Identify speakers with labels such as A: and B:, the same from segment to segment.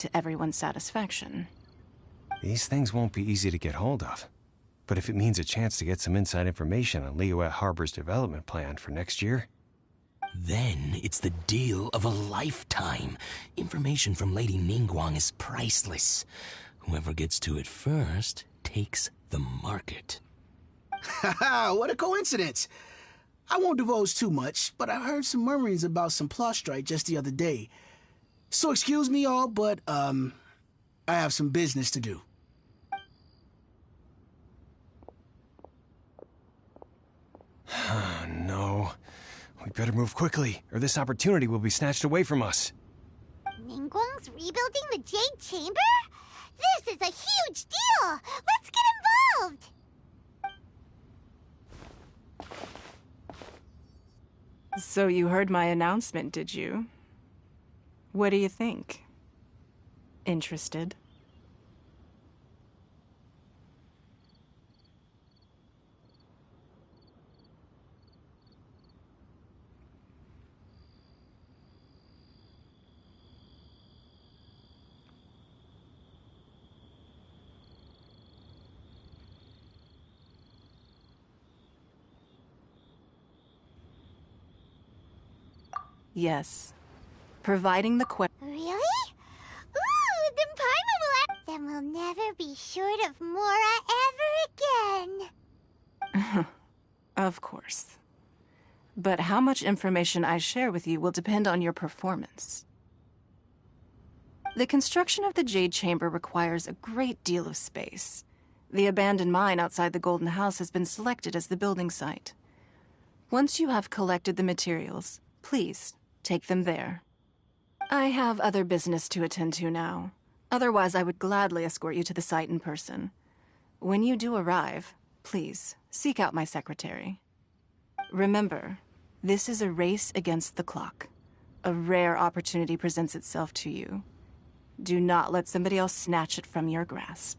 A: to everyone's satisfaction.
B: These things won't be easy to get hold of. But if it means a chance to get some inside information on Liyue Harbor's development plan for next year...
C: Then it's the deal of a lifetime. Information from Lady Ningguang is priceless. Whoever gets to it first takes the market.
D: Haha, what a coincidence. I won't divulge too much, but I heard some murmurings about some plot strike just the other day. So excuse me all, but, I have some business to do.
B: No. We better move quickly, or this opportunity will be snatched away from us.
E: Ningguang's rebuilding the Jade Chamber? This is a huge deal! Let's get involved!
A: So you heard my announcement, did you? What do you think? Interested? Yes. Providing the
E: Really? Ooh, then Paimon will Then we'll never be short of Mora ever again.
A: Of course. But how much information I share with you will depend on your performance. The construction of the Jade Chamber requires a great deal of space. The abandoned mine outside the Golden House has been selected as the building site. Once you have collected the materials, please take them there. I have other business to attend to now. Otherwise, I would gladly escort you to the site in person. When you do arrive, please seek out my secretary. Remember, this is a race against the clock. A rare opportunity presents itself to you. Do not let somebody else snatch it from your grasp.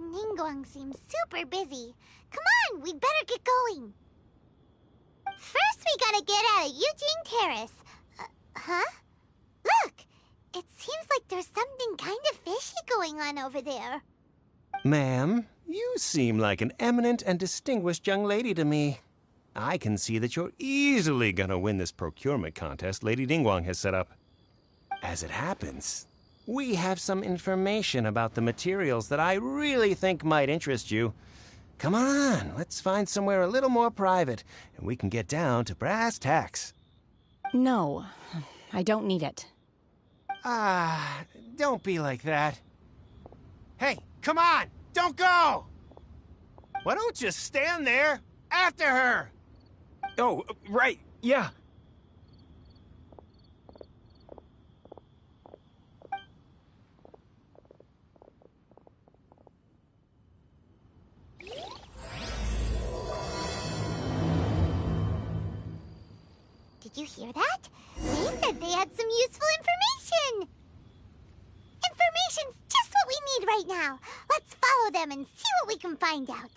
E: Ningguang seems super busy. Come on, we'd better get going. First, we gotta get out of Eugene Terrace. Huh? Look! It seems like there's something kind of fishy going on over there.
B: Ma'am, you seem like an eminent and distinguished young lady to me. I can see that you're easily gonna win this procurement contest Lady Ningguang has set up. As it happens, we have some information about the materials that I really think might interest you. Come on, let's find somewhere a little more private, and we can get down to brass tacks.
F: No, I don't need it.
B: Don't be like that. Hey, come on, don't go! Why don't you stand there after her?
G: Oh, right, yeah.
E: Did you hear that? They said they had some useful information! Information's just what we need right now. Let's follow them and see what we can find out.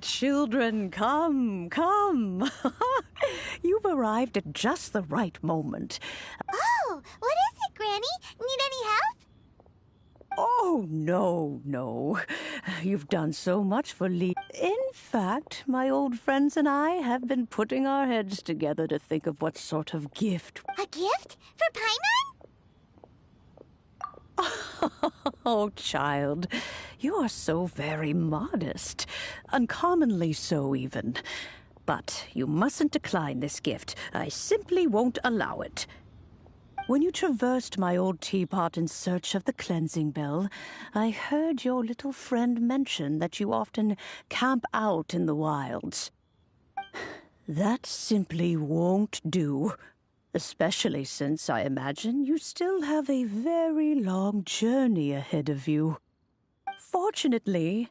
H: Children, come, come. You've arrived at just the right moment.
E: Oh, what is it, Granny? Need any help?
H: Oh, no. You've done so much for Lee. In fact, my old friends and I have been putting our heads together to think of what sort of gift.
E: A gift? For Paimon?
H: Oh, child, you are so very modest. Uncommonly so, even. But you mustn't decline this gift. I simply won't allow it. When you traversed my old teapot in search of the cleansing bell, I heard your little friend mention that you often camp out in the wilds. That simply won't do. Especially since I imagine you still have a very long journey ahead of you. Fortunately,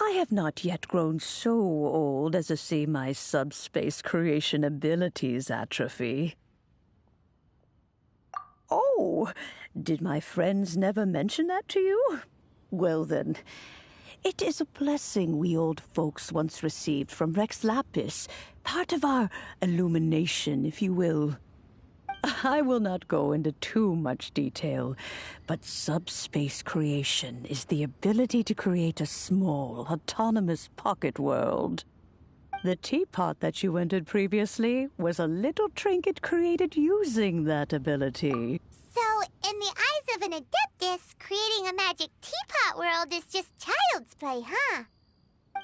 H: I have not yet grown so old as to see my subspace creation abilities atrophy. Oh, did my friends never mention that to you? Well then, it is a blessing we old folks once received from Rex Lapis, part of our illumination, if you will. I will not go into too much detail, but subspace creation is the ability to create a small, autonomous pocket world. The teapot that you entered previously was a little trinket created using that ability.
E: So, in the eyes of an Adeptus, creating a magic teapot world is just child's play, huh?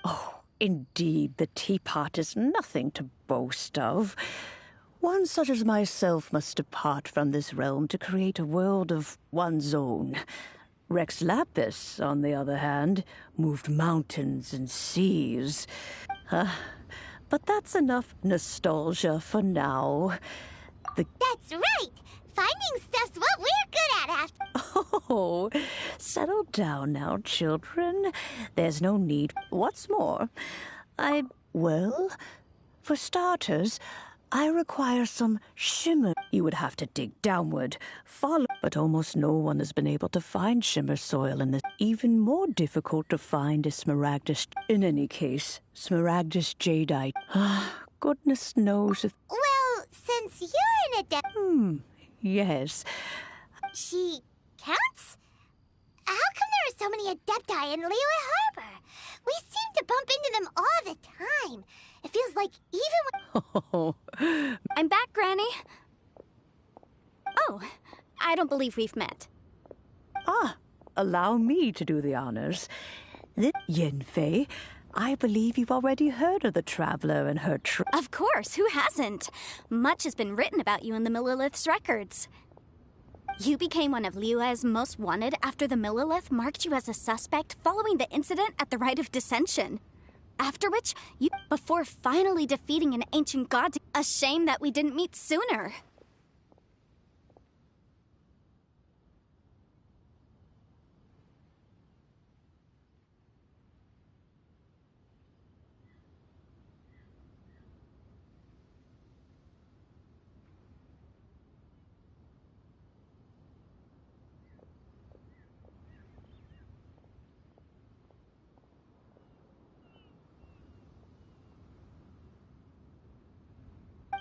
H: Oh, indeed, the teapot is nothing to boast of. One such as myself must depart from this realm to create a world of one's own. Rex Lapis, on the other hand, moved mountains and seas. But that's enough nostalgia for now.
E: That's right! Finding stuff's what we're good at after.
H: Oh, settle down now, children. There's no need. What's more, well, for starters, I require some shimmer. You would have to dig downward, follow, but almost no one has been able to find shimmer soil, and it's even more difficult to find is smaragdus. In any case, smaragdus jadeite. Goodness knows if...
E: Well, since you're an Adept...
H: Yes.
E: She counts? How come there are so many Adepti in Liyue Harbor? We seem to bump into them all the time. It feels like even when...
F: I'm back, Granny. Oh, I don't believe we've met.
H: Allow me to do the honors. Yenfei, I believe you've already heard of the Traveler and her
F: Of course, who hasn't? Much has been written about you in the Millilith's records. You became one of Liyue's most wanted after the Millilith marked you as a suspect following the incident at the Rite of Dissension. After which, before finally defeating an ancient god. A shame that we didn't meet sooner.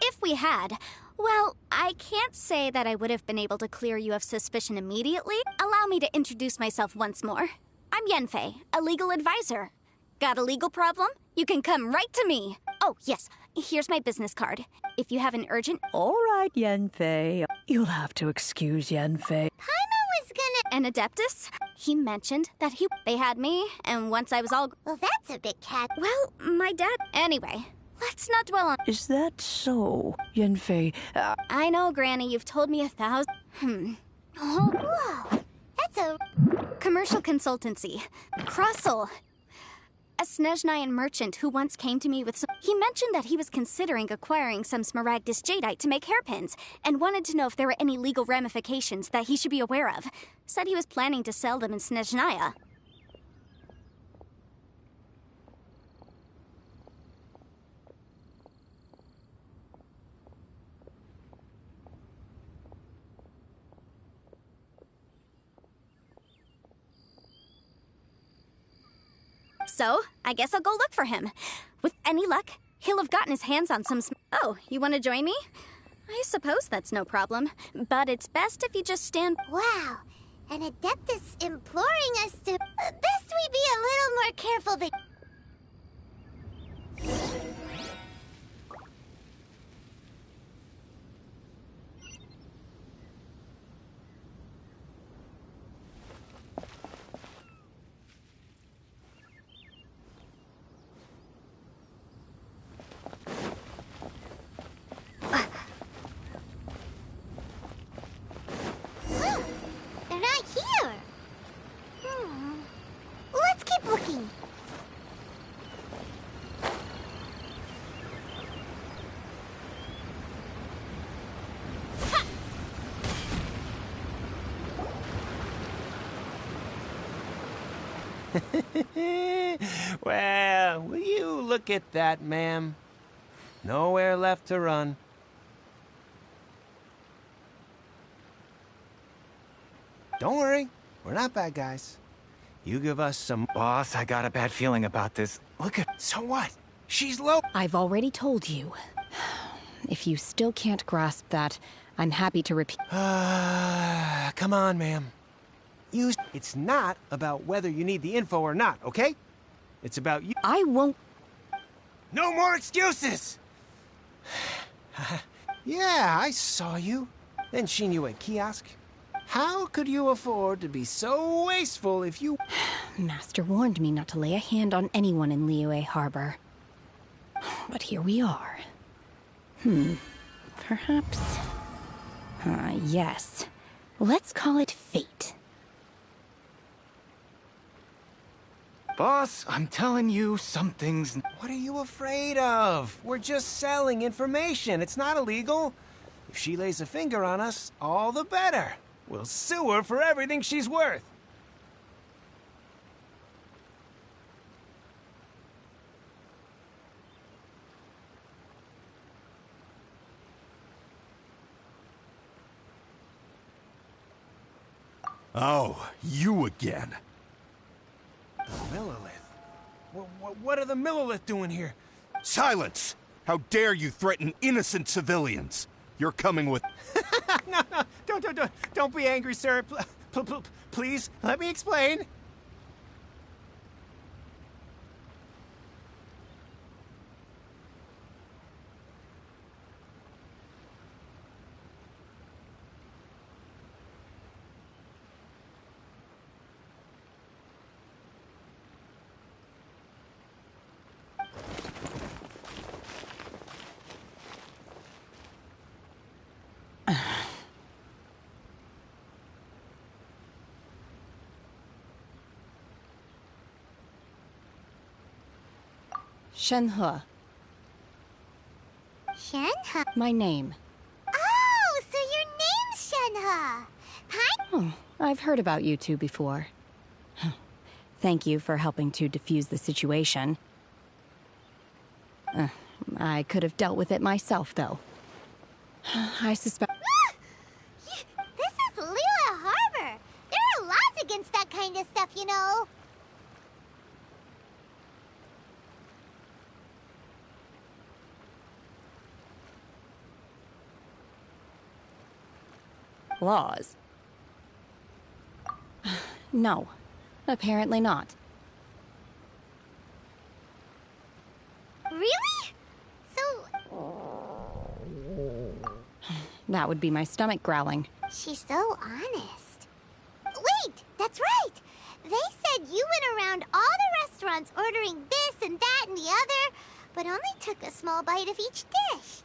F: If we had, well, I can't say that I would have been able to clear you of suspicion immediately. Allow me to introduce myself once more. I'm Yenfei, a legal advisor. Got a legal problem? You can come right to me. Oh, yes, here's my business card. If you have an urgent...
H: All right, Yenfei. You'll have to excuse Yenfei.
E: Paimon was gonna...
F: An Adeptus? He mentioned that they had me, and once I was all...
E: Well, that's a bit cat...
F: Well, my dad... Anyway, let's not dwell on...
H: Is that so, Yenfei?
F: I know, Granny, you've told me 1,000...
E: Oh, whoa! That's a...
F: Commercial consultancy. Crossel. A Snezhnayan merchant who once came to me with some... He mentioned that he was considering acquiring some Smaragdus jadeite to make hairpins, and wanted to know if there were any legal ramifications that he should be aware of. Said he was planning to sell them in Snezhnaya. So, I guess I'll go look for him. With any luck, he'll have gotten his hands on some... Oh, you want to join me? I suppose that's no problem. But it's best if you just stand...
E: Wow, an Adeptus imploring us to... Best we be a little more careful than... They're not here. Let's keep looking.
B: Well, will you look at that, ma'am? Nowhere left to run. Don't worry, we're not bad guys. You give us some...
G: Boss, I got a bad feeling about this. Look at...
B: So what? She's low...
I: I've already told you. If you still can't grasp that, I'm happy to repeat.
B: Come on, ma'am. It's not about whether you need the info or not, okay? It's about you...
I: I won't...
B: No more excuses! Yeah, I saw you. Then seen you at kiosk. How could you afford to be so wasteful if you...
I: Master warned me not to lay a hand on anyone in Liyue Harbor. But here we are. Perhaps... yes. Let's call it fate.
G: Boss, I'm telling you, some things...
B: What are you afraid of? We're just selling information. It's not illegal. If she lays a finger on us, all the better. We'll sue her for everything she's worth.
J: Oh, you again.
B: The Millilith? What are the Millilith doing here?
J: Silence! How dare you threaten innocent civilians? You're coming with...
B: No, don't be angry, sir. Please, let me explain.
I: Shenhe,
E: Shenhe?
I: my name.
E: Oh, so your name's Shenhe. Hi.
I: Oh, I've heard about you two before. Thank you for helping to defuse the situation. I could have dealt with it myself, though. I suspect...
E: This is Liyue Harbor. There are laws against that kind of stuff, you know.
I: Laws? No, apparently not.
E: Really? So...
I: That would be my stomach growling.
E: She's so honest. Wait, that's right. They said you went around all the restaurants ordering this and that and the other, but only took a small bite of each dish.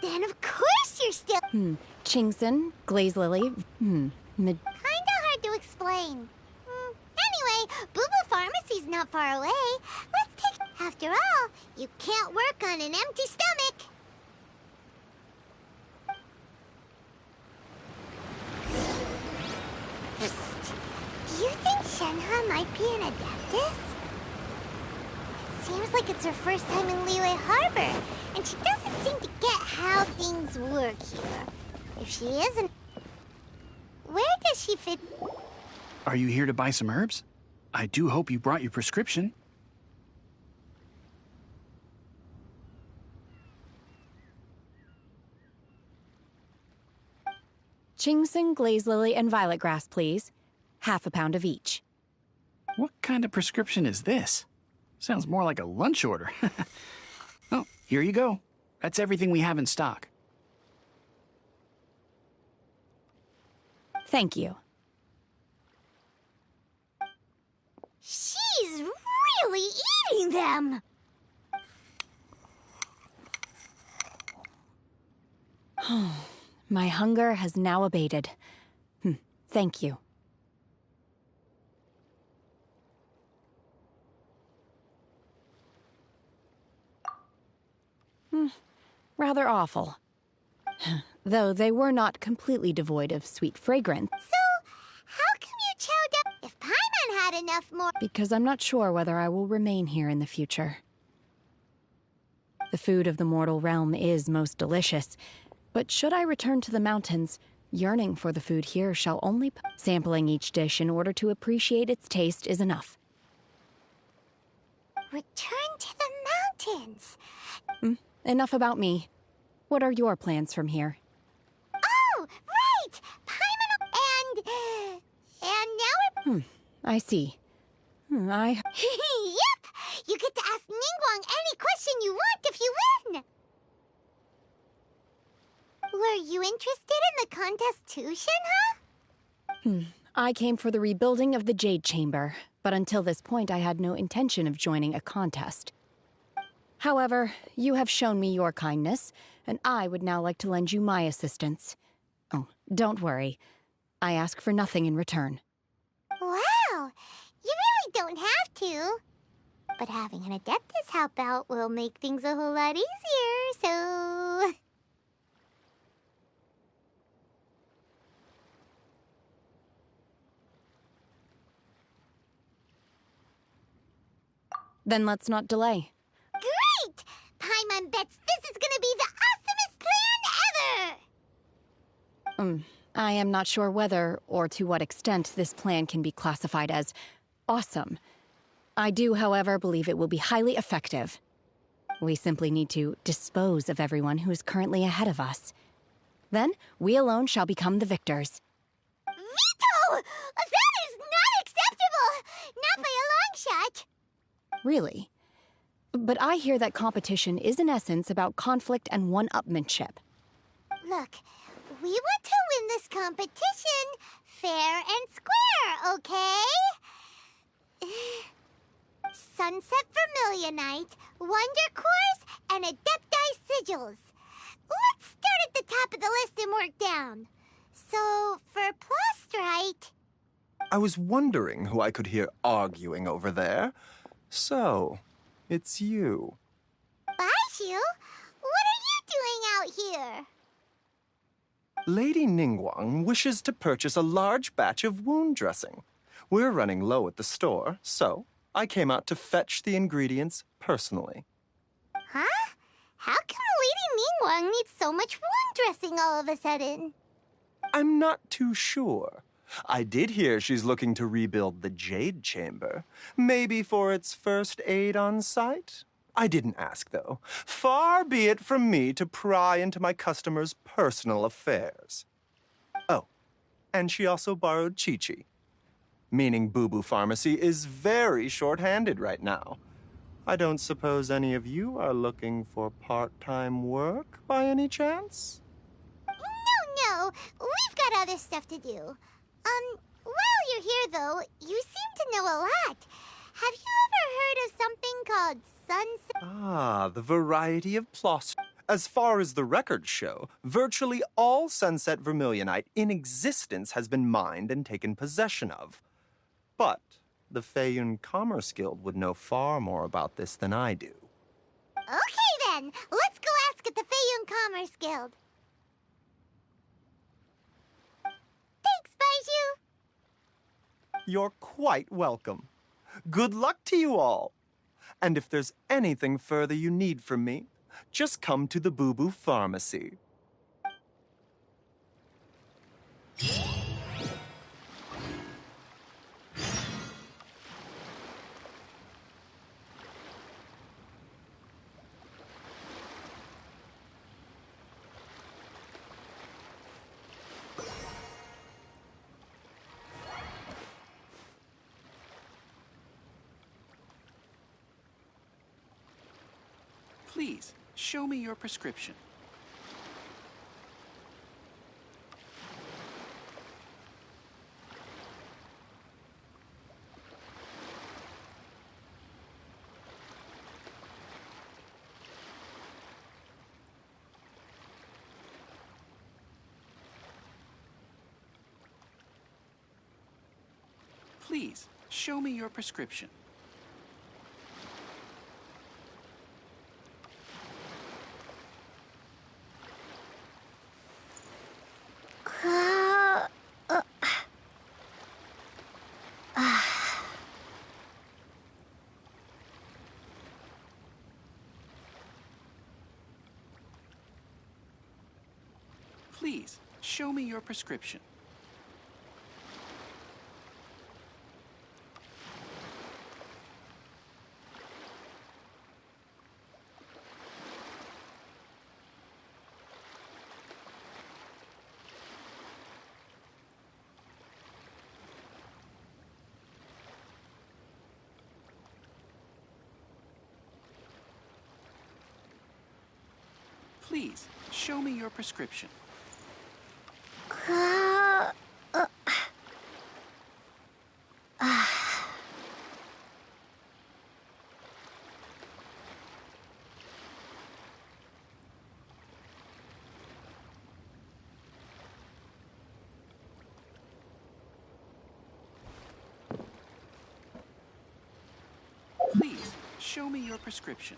E: Then of course you're still...
I: Chingson, Glaze Lily,
E: Kinda hard to explain. Anyway, Boo Boo Pharmacy's not far away. Let's take... After all, you can't work on an empty stomach. Do you think Shenhe might be an Adeptus? It seems like it's her first time in Liyue Harbor, and she doesn't seem to get how things work here. If she isn't... Where does she fit?
D: Are you here to buy some herbs? I do hope you brought your prescription.
I: Chingson, Glaze Lily, and Violet Grass, please. Half a pound of each.
D: What kind of prescription is this? Sounds more like a lunch order. Oh, here you go. That's everything we have in stock.
I: Thank you.
E: She's really eating them!
I: My hunger has now abated. Thank you. Rather awful. Though they were not completely devoid of sweet fragrance.
E: So, how come you chowed up if Paimon had enough more?
I: Because I'm not sure whether I will remain here in the future. The food of the mortal realm is most delicious, but should I return to the mountains, yearning for the food here shall only... Sampling each dish in order to appreciate its taste is enough.
E: Return to the mountains!
I: Enough about me. What are your plans from here?
E: Oh, right! Paimon... And now we're...
I: I see.
E: Yep! You get to ask Ningguang any question you want if you win! Were you interested in the contest too, Shenhe?
I: I came for the rebuilding of the Jade Chamber, but until this point I had no intention of joining a contest. However, you have shown me your kindness, and I would now like to lend you my assistance. Oh, don't worry. I ask for nothing in return.
E: Wow! You really don't have to. But having an Adeptus help out will make things a whole lot easier, so...
I: Then let's not delay.
E: Great! Paimon bets this is gonna be the awesomest plan ever!
I: I am not sure whether or to what extent this plan can be classified as awesome. I do, however, believe it will be highly effective. We simply need to dispose of everyone who is currently ahead of us. Then, we alone shall become the victors.
E: Veto! That is not acceptable! Not by a long shot!
I: Really? But I hear that competition is in essence about conflict and one-upmanship.
E: Look, we want to win this competition fair and square, okay? Sunset Vermilionite, Wonder Cores, and Adepti Sigils. Let's start at the top of the list and work down. So, for Plostrite...
K: I was wondering who I could hear arguing over there. So, it's you.
E: Baishu? What are you doing out here?
K: Lady Ningguang wishes to purchase a large batch of wound dressing. We're running low at the store, so I came out to fetch the ingredients personally.
E: Huh? How come Lady Ningguang needs so much wound dressing all of a sudden?
K: I'm not too sure. I did hear she's looking to rebuild the Jade Chamber. Maybe for its first aid on site? I didn't ask, though. Far be it from me to pry into my customers' personal affairs. Oh, and she also borrowed Chi-Chi. Meaning Boo Boo Pharmacy is very short-handed right now. I don't suppose any of you are looking for part-time work by any chance?
E: No, we've got other stuff to do. While you're here, though, you seem to know a lot. Have you ever heard of something called Sunset?
K: Ah, the variety of plots. As far as the records show, virtually all Sunset Vermilionite in existence has been mined and taken possession of. But the Feiyun Commerce Guild would know far more about this than I do.
E: Okay then, let's go ask at the Feiyun Commerce Guild. Thanks, Baiju.
K: You're quite welcome. Good luck to you all. And if there's anything further you need from me, just come to the Boo Boo Pharmacy.
L: Please, show me your prescription. Please, show me your prescription. Please, show me your prescription. Please, show me your prescription. Please, show me your prescription.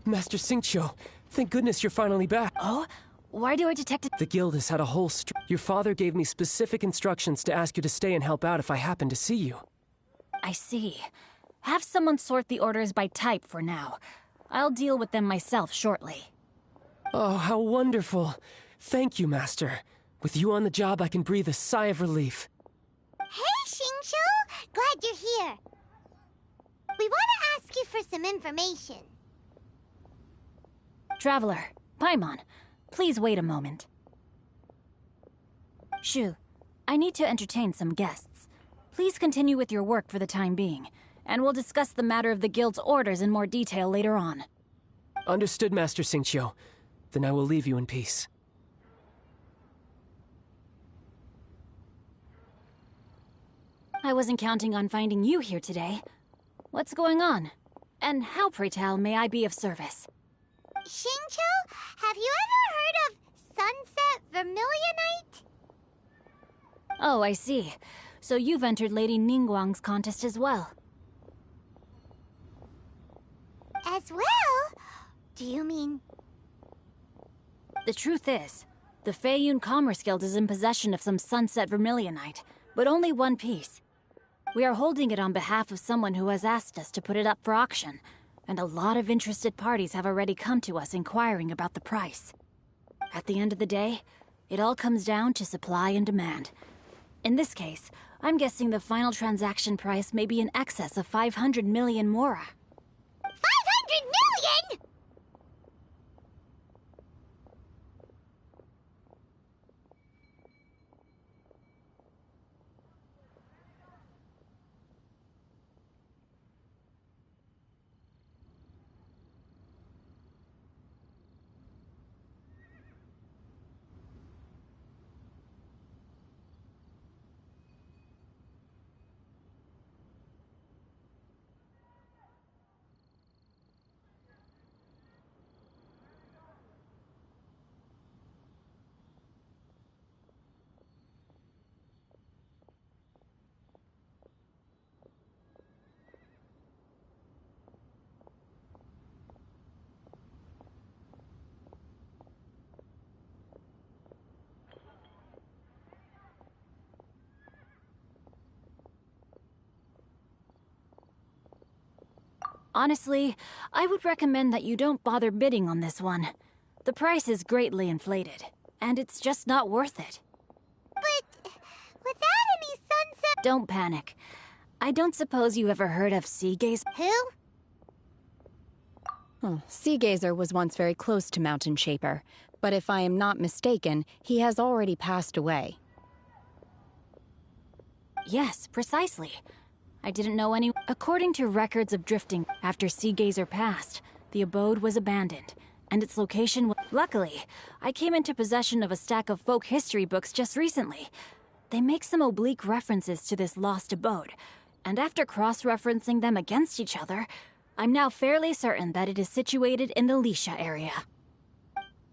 M: Master Xingqiu, thank goodness you're finally back.
N: Oh? Why do I detect it?
M: The guild has had a whole Your father gave me specific instructions to ask you to stay and help out if I happen to see you.
N: I see. Have someone sort the orders by type for now. I'll deal with them myself shortly.
M: Oh, how wonderful. Thank you, Master. With you on the job, I can breathe a sigh of relief.
E: Hey, Xingqiu! Glad you're here. We want to ask you for some information.
N: Traveler, Paimon, please wait a moment. Shu, I need to entertain some guests. Please continue with your work for the time being, and we'll discuss the matter of the guild's orders in more detail later on.
M: Understood, Master Xingqiu. Then I will leave you in peace.
N: I wasn't counting on finding you here today. What's going on? And how, pray tell, may I be of service?
E: Xingqiu, have you ever heard of Sunset Vermilionite?
N: Oh, I see. So you've entered Lady Ningguang's contest as well.
E: As well? Do you mean...
N: The truth is, the Feiyun Commerce Guild is in possession of some Sunset Vermilionite, but only one piece. We are holding it on behalf of someone who has asked us to put it up for auction, and a lot of interested parties have already come to us inquiring about the price. At the end of the day, it all comes down to supply and demand. In this case, I'm guessing the final transaction price may be in excess of 500 million mora.
E: 500 million?!
N: Honestly, I would recommend that you don't bother bidding on this one. The price is greatly inflated, and it's just not worth it.
E: But without any sunset...
N: Don't panic. I don't suppose you ever heard of Sea Gaze?
E: Who?
I: Oh, Sea Gazer was once very close to Mountain Shaper, but if I am not mistaken, he has already passed away.
N: Yes, precisely. I didn't know any... According to records of drifting, after Sea Gazer passed, the abode was abandoned, and its location was... Luckily, I came into possession of a stack of folk history books just recently. They make some oblique references to this lost abode, and after cross-referencing them against each other, I'm now fairly certain that it is situated in the Lisha area.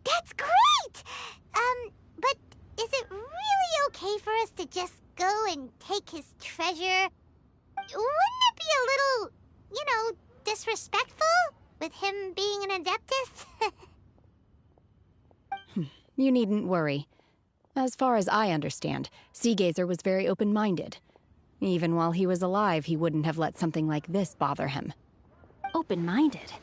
E: That's great! But is it really okay for us to just go and take his treasure? Wouldn't it be a little, disrespectful with him being an Adeptus?
I: You needn't worry. As far as I understand, Sea Gazer was very open-minded. Even while he was alive, he wouldn't have let something like this bother him.
N: Open-minded?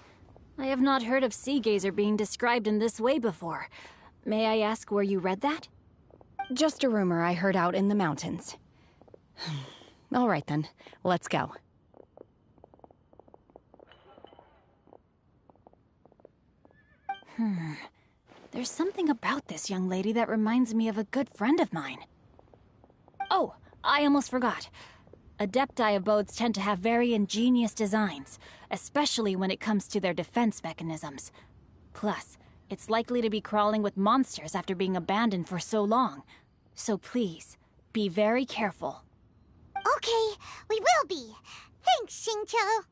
N: I have not heard of Sea Gazer being described in this way before. May I ask where you read that?
I: Just a rumor I heard out in the mountains. All right then, let's go.
N: There's something about this young lady that reminds me of a good friend of mine. Oh, I almost forgot. Adepti abodes tend to have very ingenious designs, especially when it comes to their defense mechanisms. Plus, it's likely to be crawling with monsters after being abandoned for so long. So please, be very careful.
E: Okay, we will be. Thanks, Xingqiu.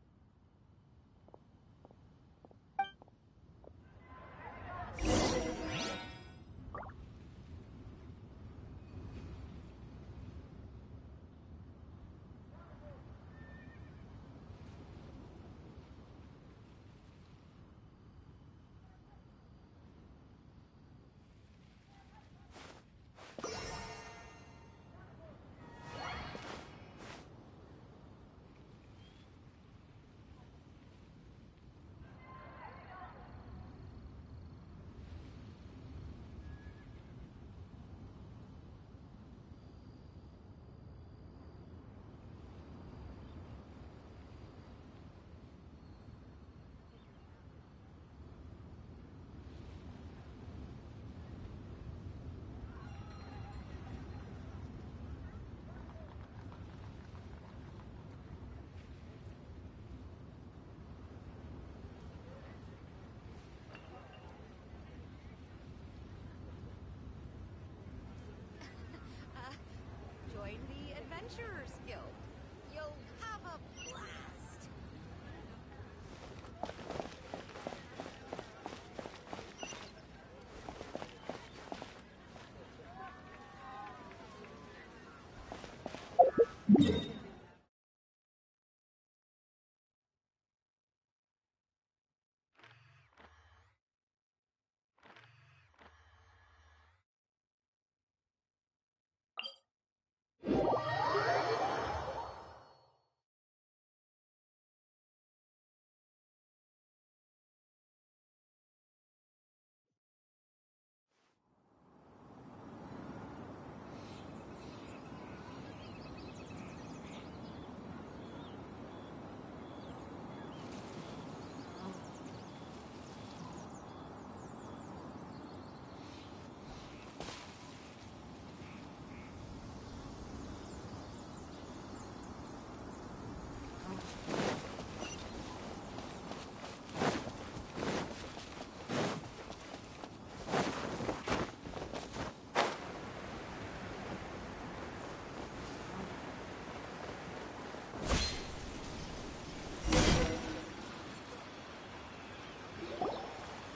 O: Join the Adventurers Guild. You'll have a blast.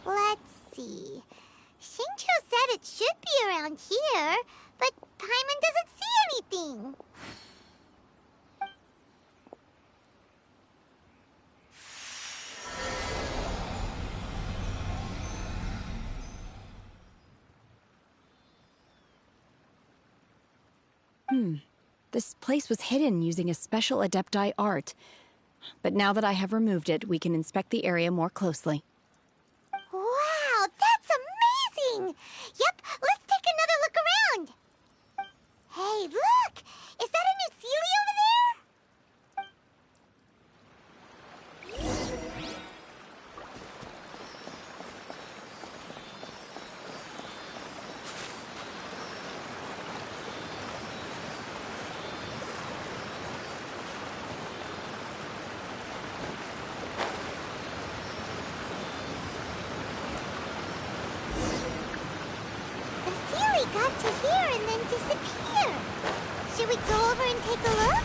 E: Let's see. Xingqiu said it should be around here, but Paimon doesn't see anything.
I: This place was hidden using a special Adepti art. but now that I have removed it, we can inspect the area more closely.
E: Wow, that's amazing! Yep, let's take another look around. Hey, look! Is that a new Sealy over there? The Sealy got to here and then disappeared. Should we go over and take a look?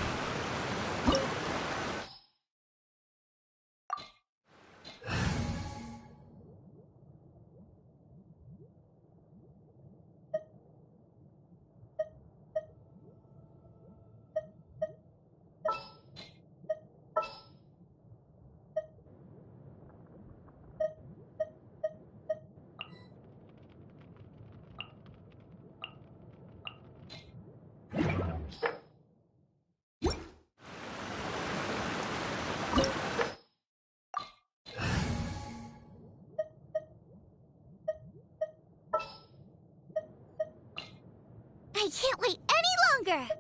E: I can't wait any longer!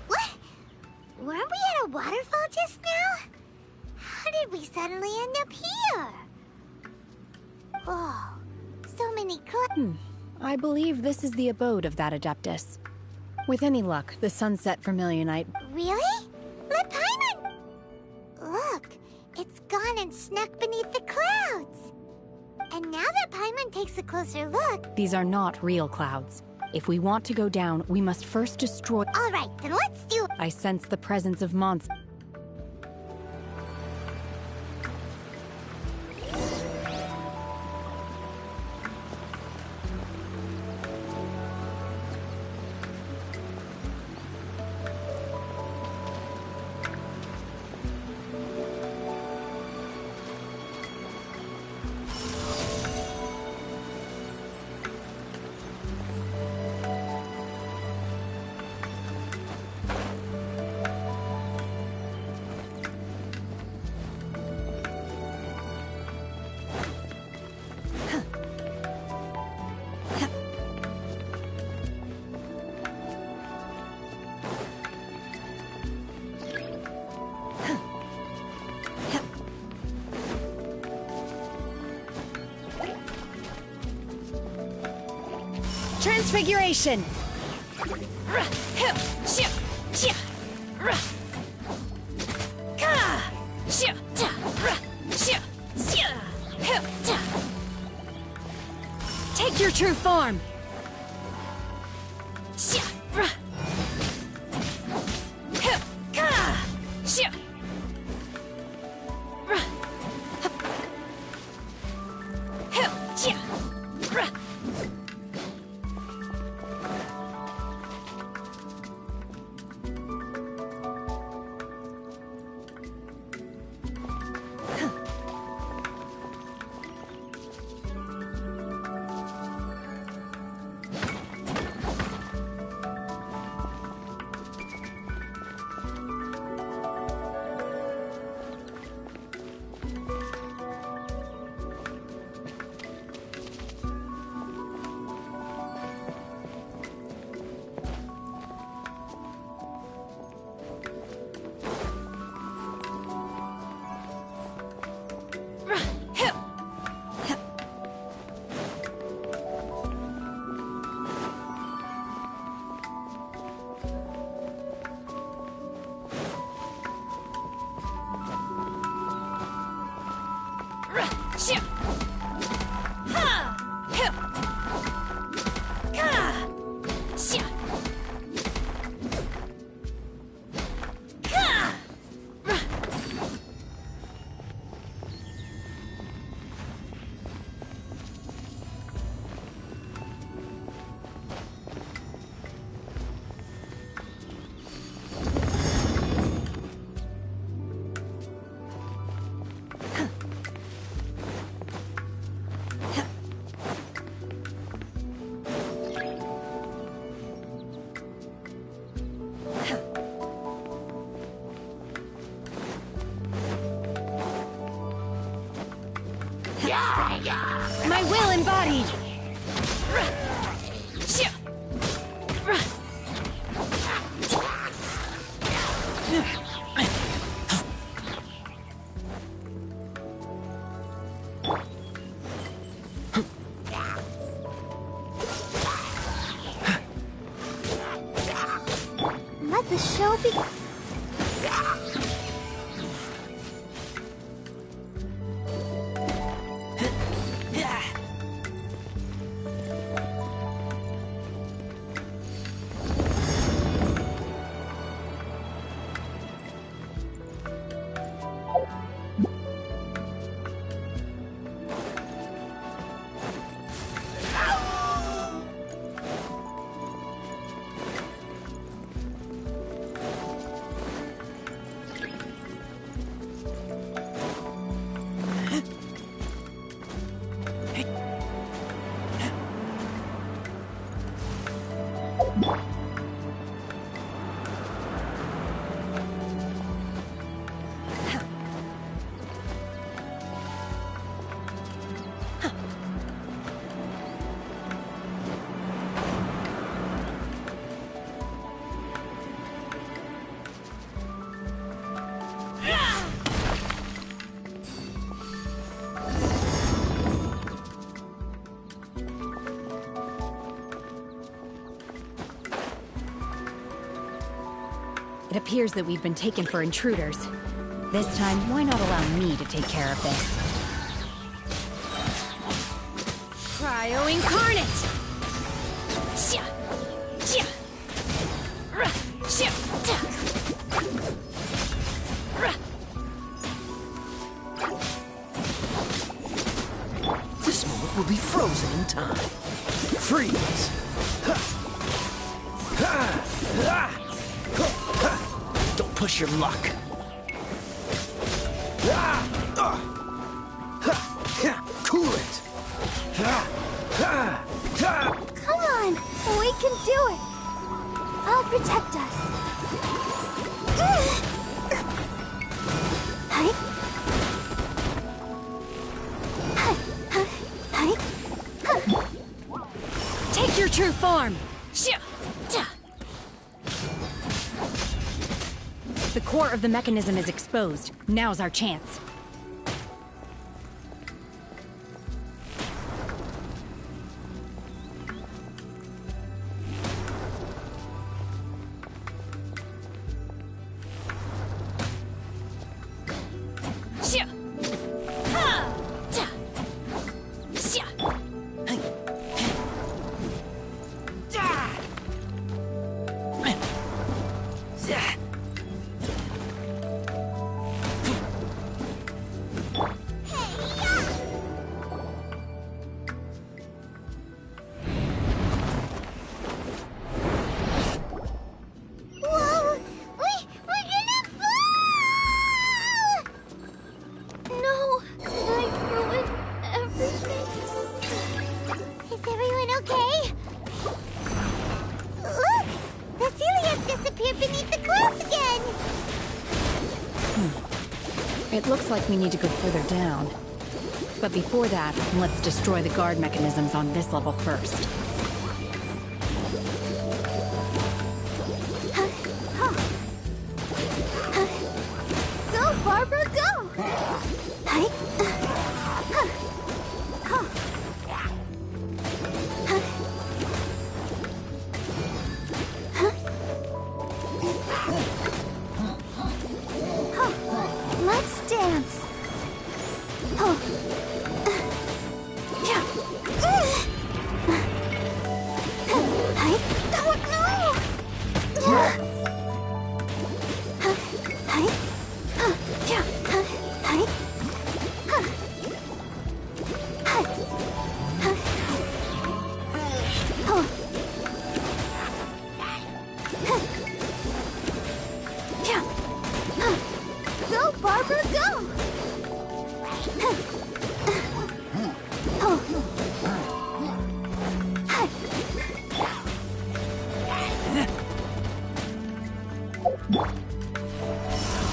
E: What? Weren't we at a waterfall just now? How did we suddenly end up here? Whoa, so many
I: I believe this is the abode of that Adeptus. With any luck, the sunset Vermilionite...
E: Really? Let Paimon... Look, it's gone and snuck beneath the clouds. And now that Paimon takes a closer look...
I: These are not real clouds. If we want to go down, we must first destroy...
E: All right, then let's do...
I: I sense the presence of monsters. Transfiguration! Take your true form! My will embodied!
E: Let the show be.
I: It appears that we've been taken for intruders. This time, why not allow me to take care of this? Cryo Incarnate! Shia! Shia! Ra! Shia! Ta! Ra!
P: This moment will be frozen in time. Freeze! Ha! Ha! Ha! Don't push your luck. Cool it.
E: Come on, we can do it. I'll protect us. Hi.
I: Take your true form! The core of the mechanism is exposed. Now's our chance. It looks like we need to go further down. But before that, let's destroy the guard mechanisms on this level first.
E: Go, Barbara, go! Let's dance. Go, Barbara, go!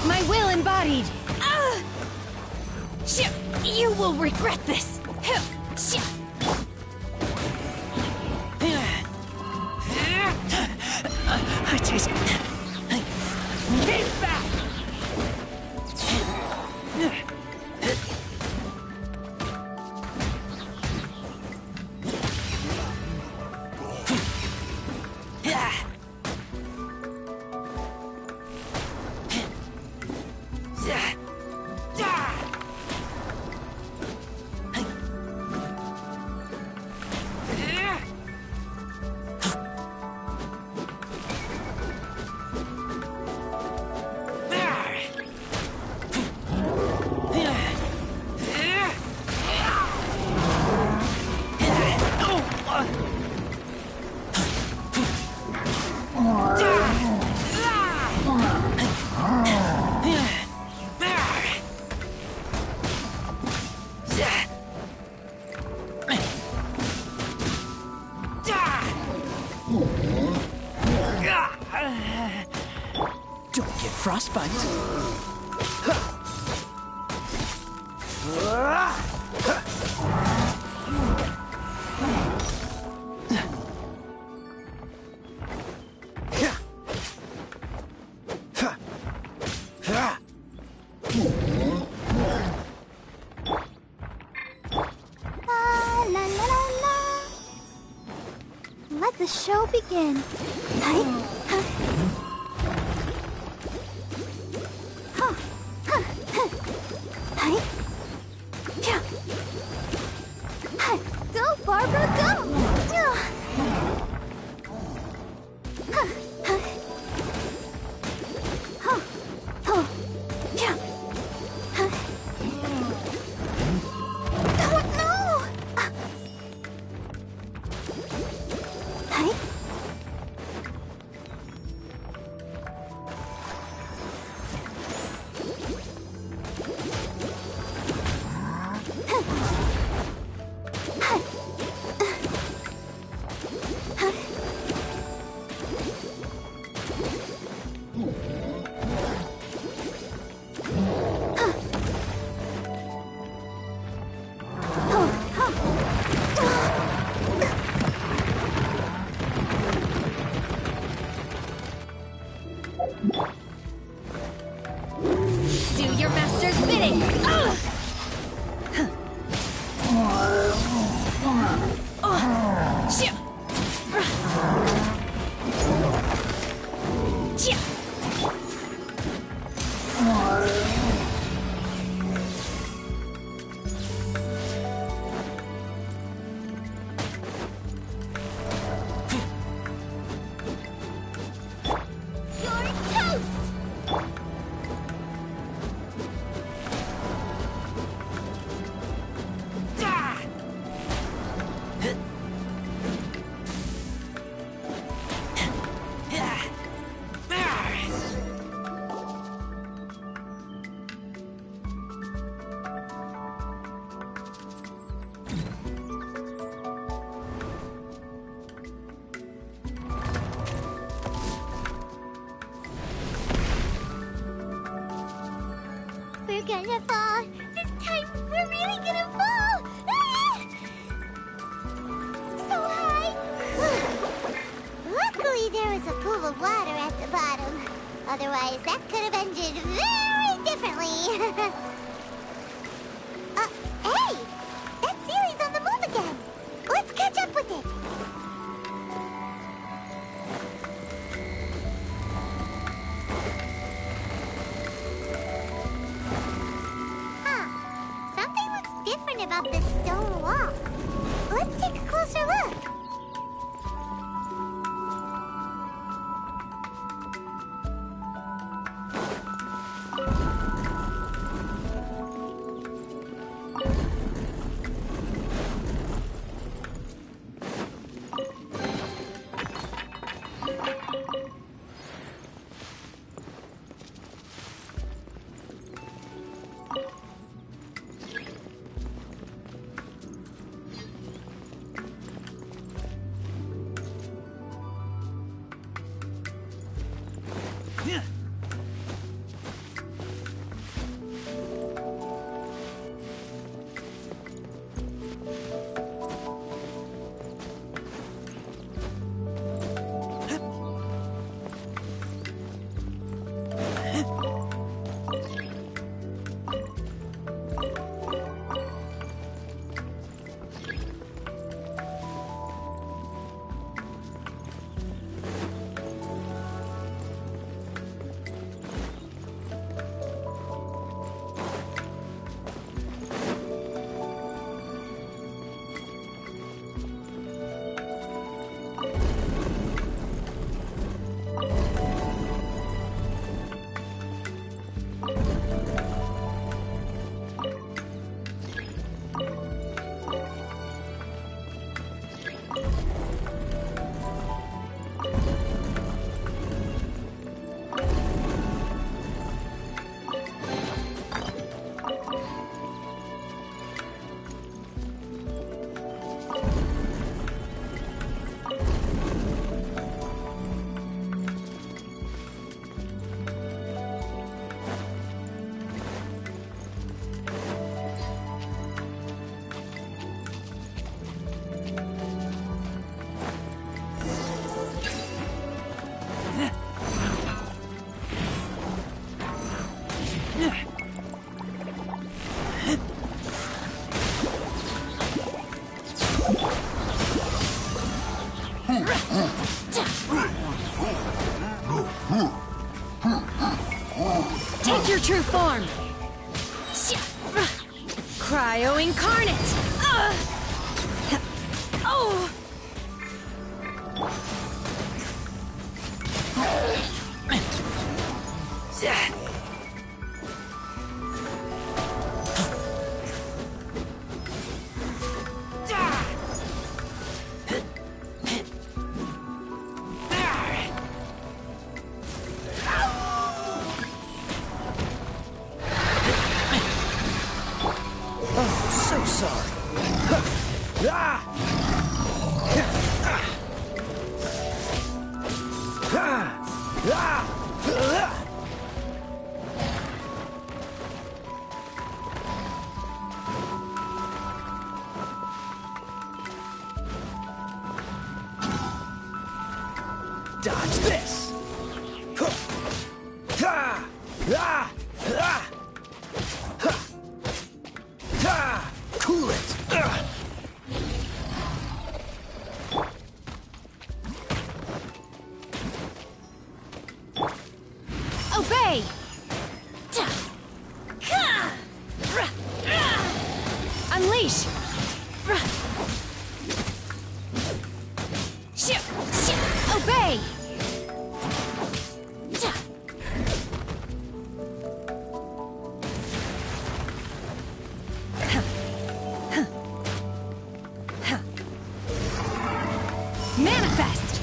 I: My will embodied! You will regret this!
P: frostbite.
E: La la la la. Let the show begin. Hi. Huh. Huh. Huh. Huh. Hi. Yeah. Huh. Go, Barbara, go! Yeah. Huh. Huh. Huh. Huh. Yeah. Huh. Oh, no! Hi.
N: Do your master's bidding! Ugh! Chia! Chia!
E: You're toast! We're gonna fall. This time, we're really gonna fall. Ah! So high. Luckily, there was a pool of water at the bottom. Otherwise, that could have ended very differently. Hey! That Sealy's on the move again. Let's catch up with it. Something looks different about this stone wall. Let's take a closer look.
N: your true form! Cryo incarnate! Oh!
P: So sorry. Dodge this. Cool it.
N: Obey! Unleash! Obey! Manifest!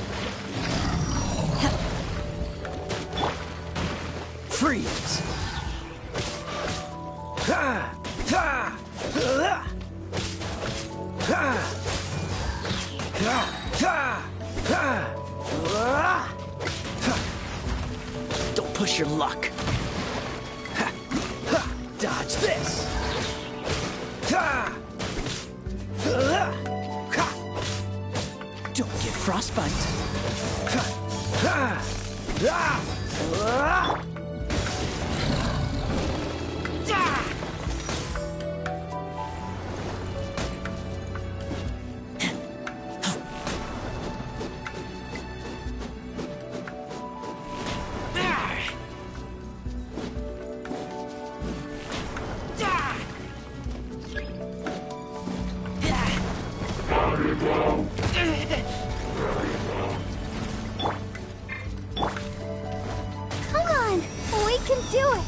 P: Freeze. Don't push your luck. Dodge this. Don't get frostbite.
E: Come on, we can do it.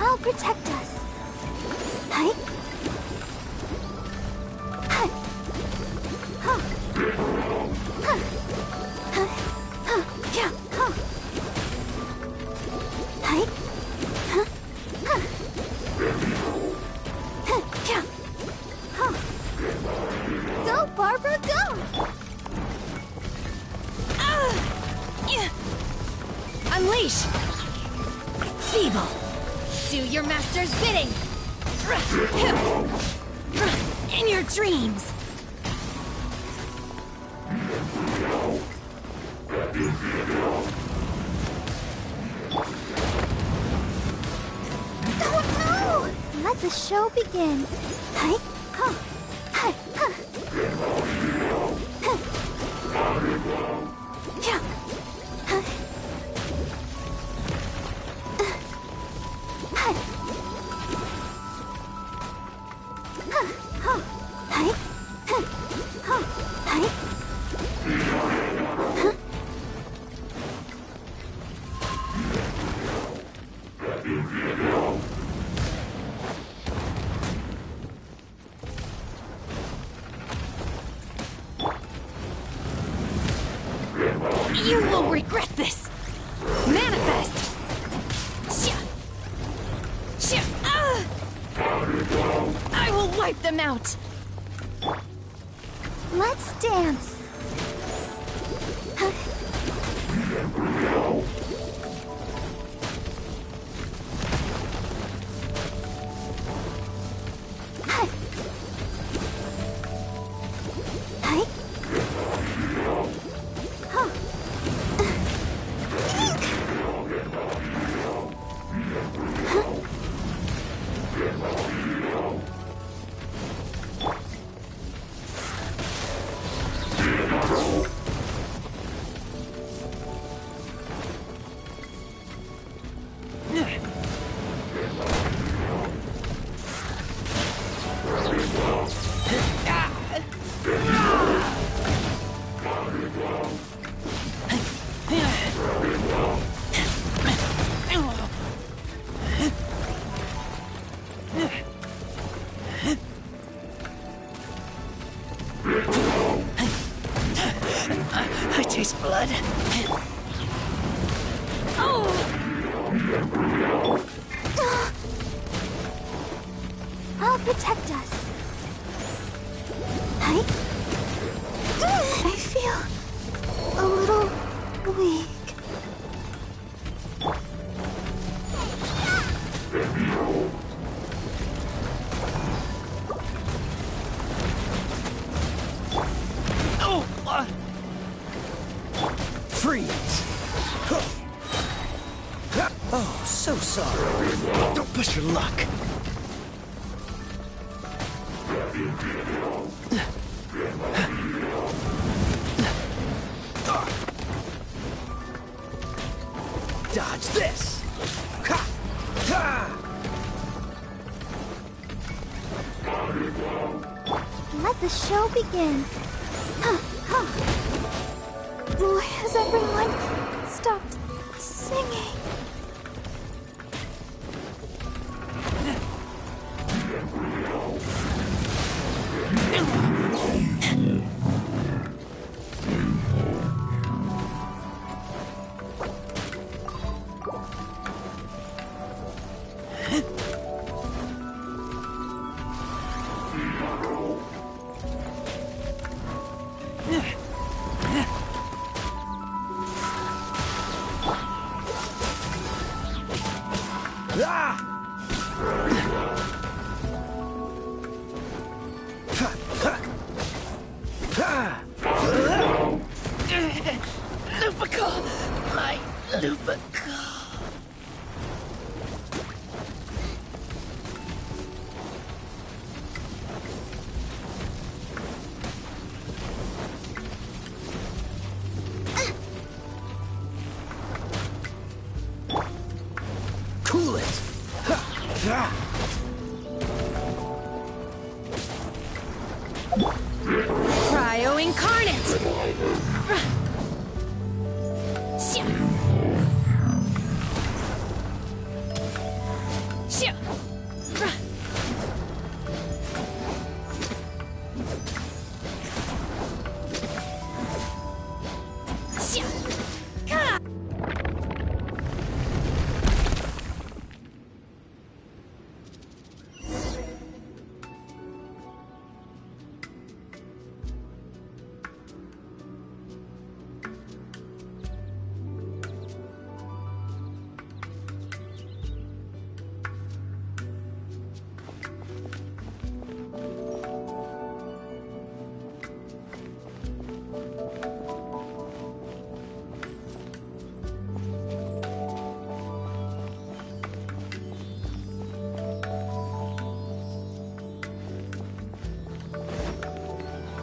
E: I'll protect us. Hi. Hi. Huh. Huh. Huh. Huh. Yeah. Huh. Hi. Huh. Huh. Huh. Yeah. Huh. Go, Barbara, go!
N: Yeah. Unleash! Feeble! Do your master's bidding! In your dreams!
E: Oh no! Let the show begin. Hi. Huh. Hi. Huh. Huh. Yeah. Huh. Hi. Huh. Huh. Hi. Huh. Huh. Hi. Huh.
N: You will regret this! Manifest! I will wipe them out!
E: Let's dance. Huh. Hi. Hi. Huh. Huh.
F: I'll protect us. I feel a little weak.
P: Freeze! Oh, so sorry. Don't push your luck. Dodge this! Ha! Ha!
F: Let the show begin. Why has everyone stopped singing?
P: Lupical! My Lupical! Cool it!
Q: Cryo incarnate!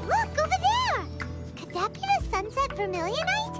E: Look, over there! Could that be the sunset vermilionite?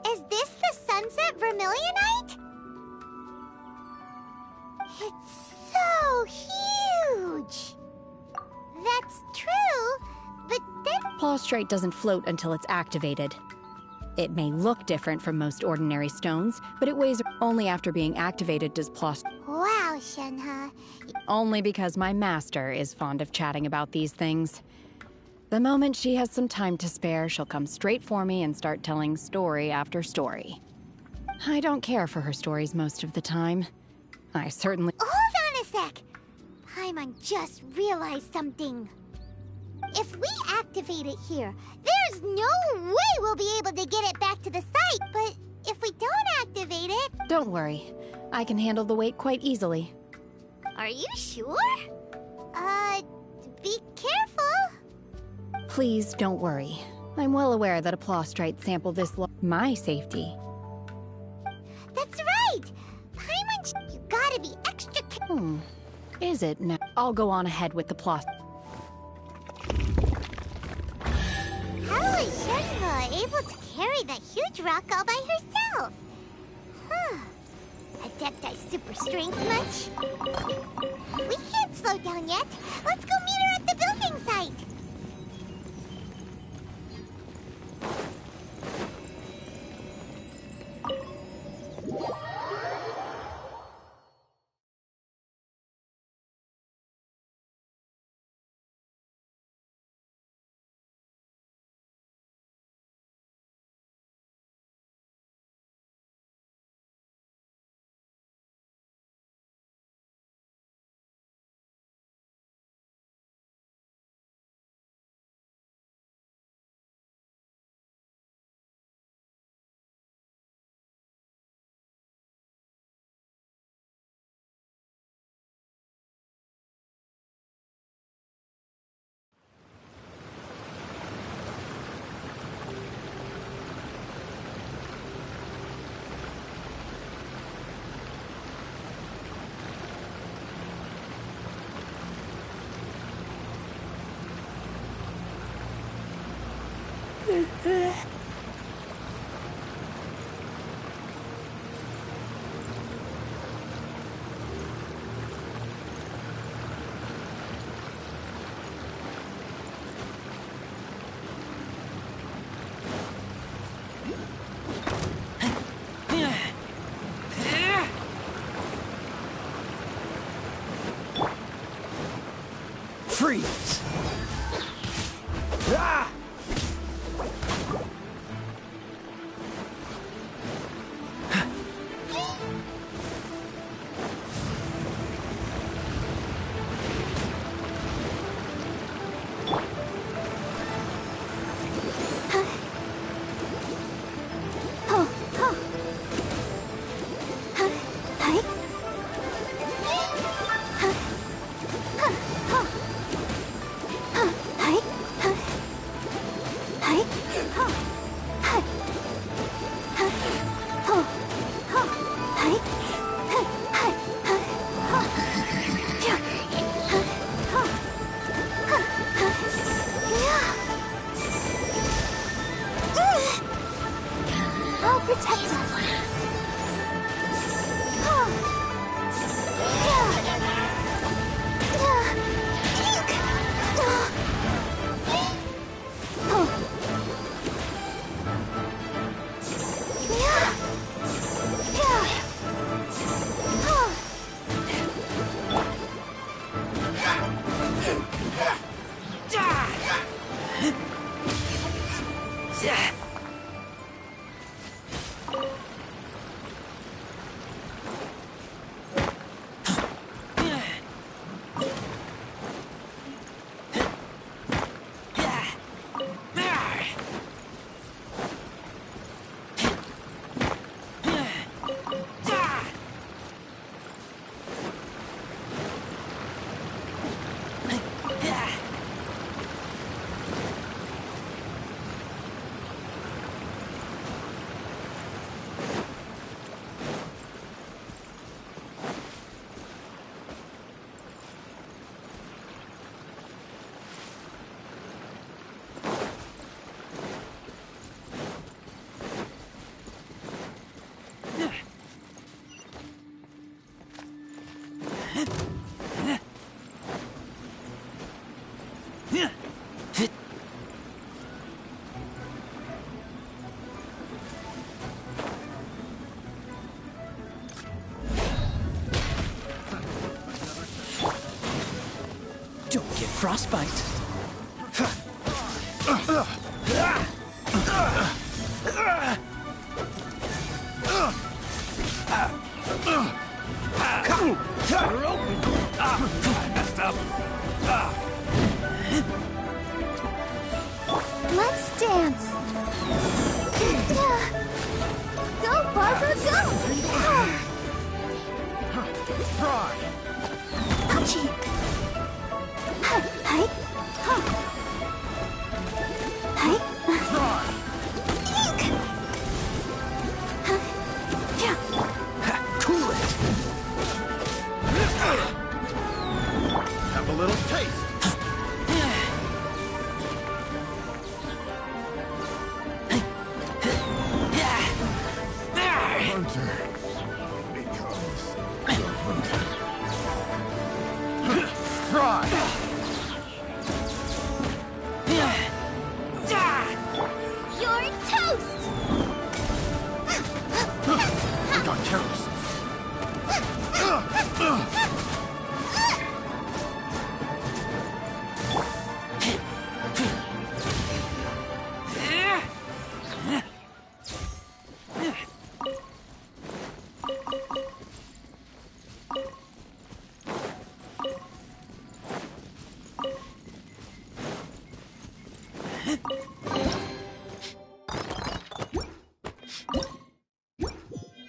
E: Is this the sunset vermilionite? It's so huge! That's true, but then...
I: Plaustrite doesn't float until it's activated. It may look different from most ordinary stones, but it weighs only after being activated does plaustrite.
E: Wow, Shenhe.
I: Only because my master is fond of chatting about these things. The moment she has some time to spare, she'll come straight for me and start telling story after story. I don't care for her stories most of the time. I certainly...
E: Hold on a sec! Paimon just realized something. If we activate it here, there's no way we'll be able to get it back to the site, but if we don't activate it...
I: Don't worry. I can handle the weight quite easily.
E: Are you sure? Be careful.
I: Please don't worry. I'm well aware that a plaustrite sample this my safety.
E: That's right! Paimon, you gotta be extra
I: Is it now? I'll go on ahead with the plaustrite.
E: How is Shenhe able to carry that huge rock all by herself? Huh. Adepti super strength much? We can't slow down yet. Let's go meet her at the building site.
P: Freeze! Ah!
E: I'll protect us.
M: frostbite.
B: Messed up.
E: Let's dance. Go, Barbara, go!
J: Try.
E: Ouchie. Hi. Hi.
J: Try.
E: Eek. Yeah.
M: Cool it.
J: Have a little taste. Hunter becomes the hunted. Try.
E: You're toast!
J: We got terrorists.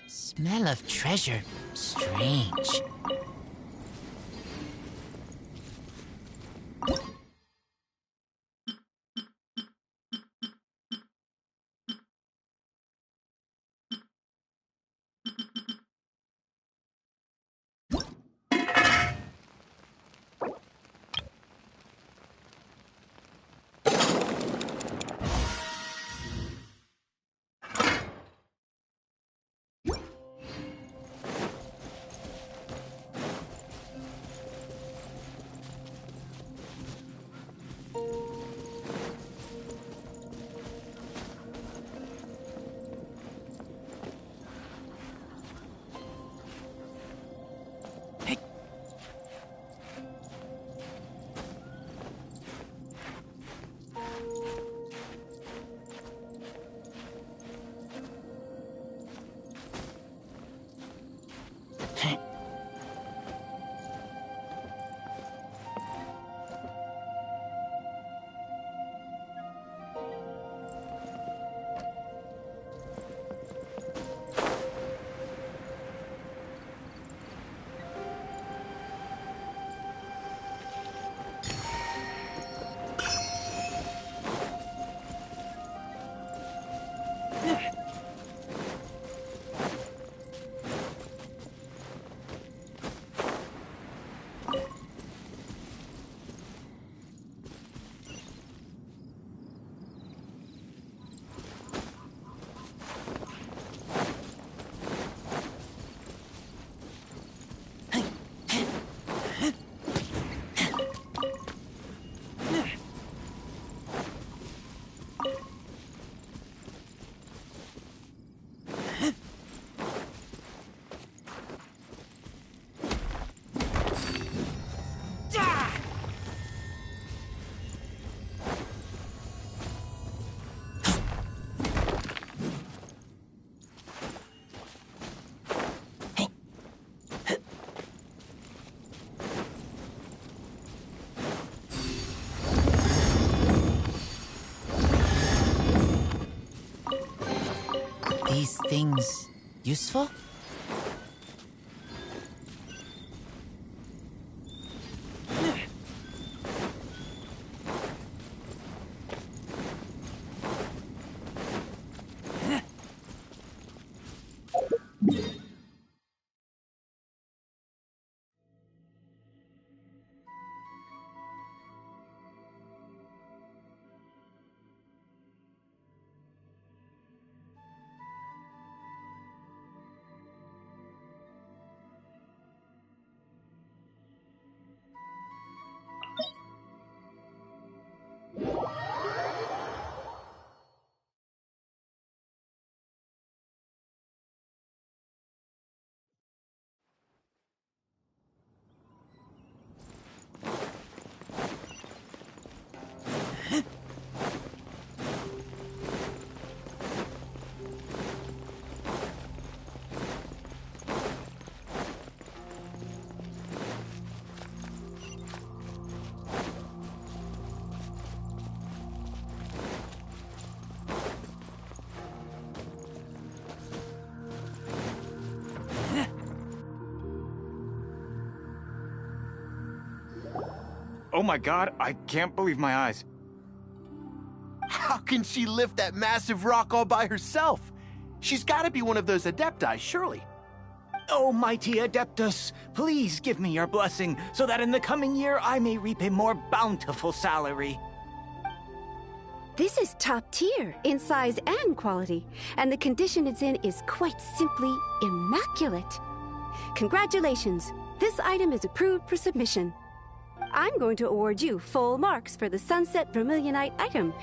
R: Smell of treasure. Strange. These things useful?
G: Oh my god, I can't believe my eyes.
J: How can she lift that massive rock all by herself? She's got to be one of those Adepti, surely.
G: Oh, mighty Adeptus, please give me your blessing so that in the coming year I may reap a more bountiful salary.
S: This is top tier in size and quality, and the condition it's in is quite simply immaculate. Congratulations, this item is approved for submission. I'm going to award you full marks for the Sunset Vermilionite item.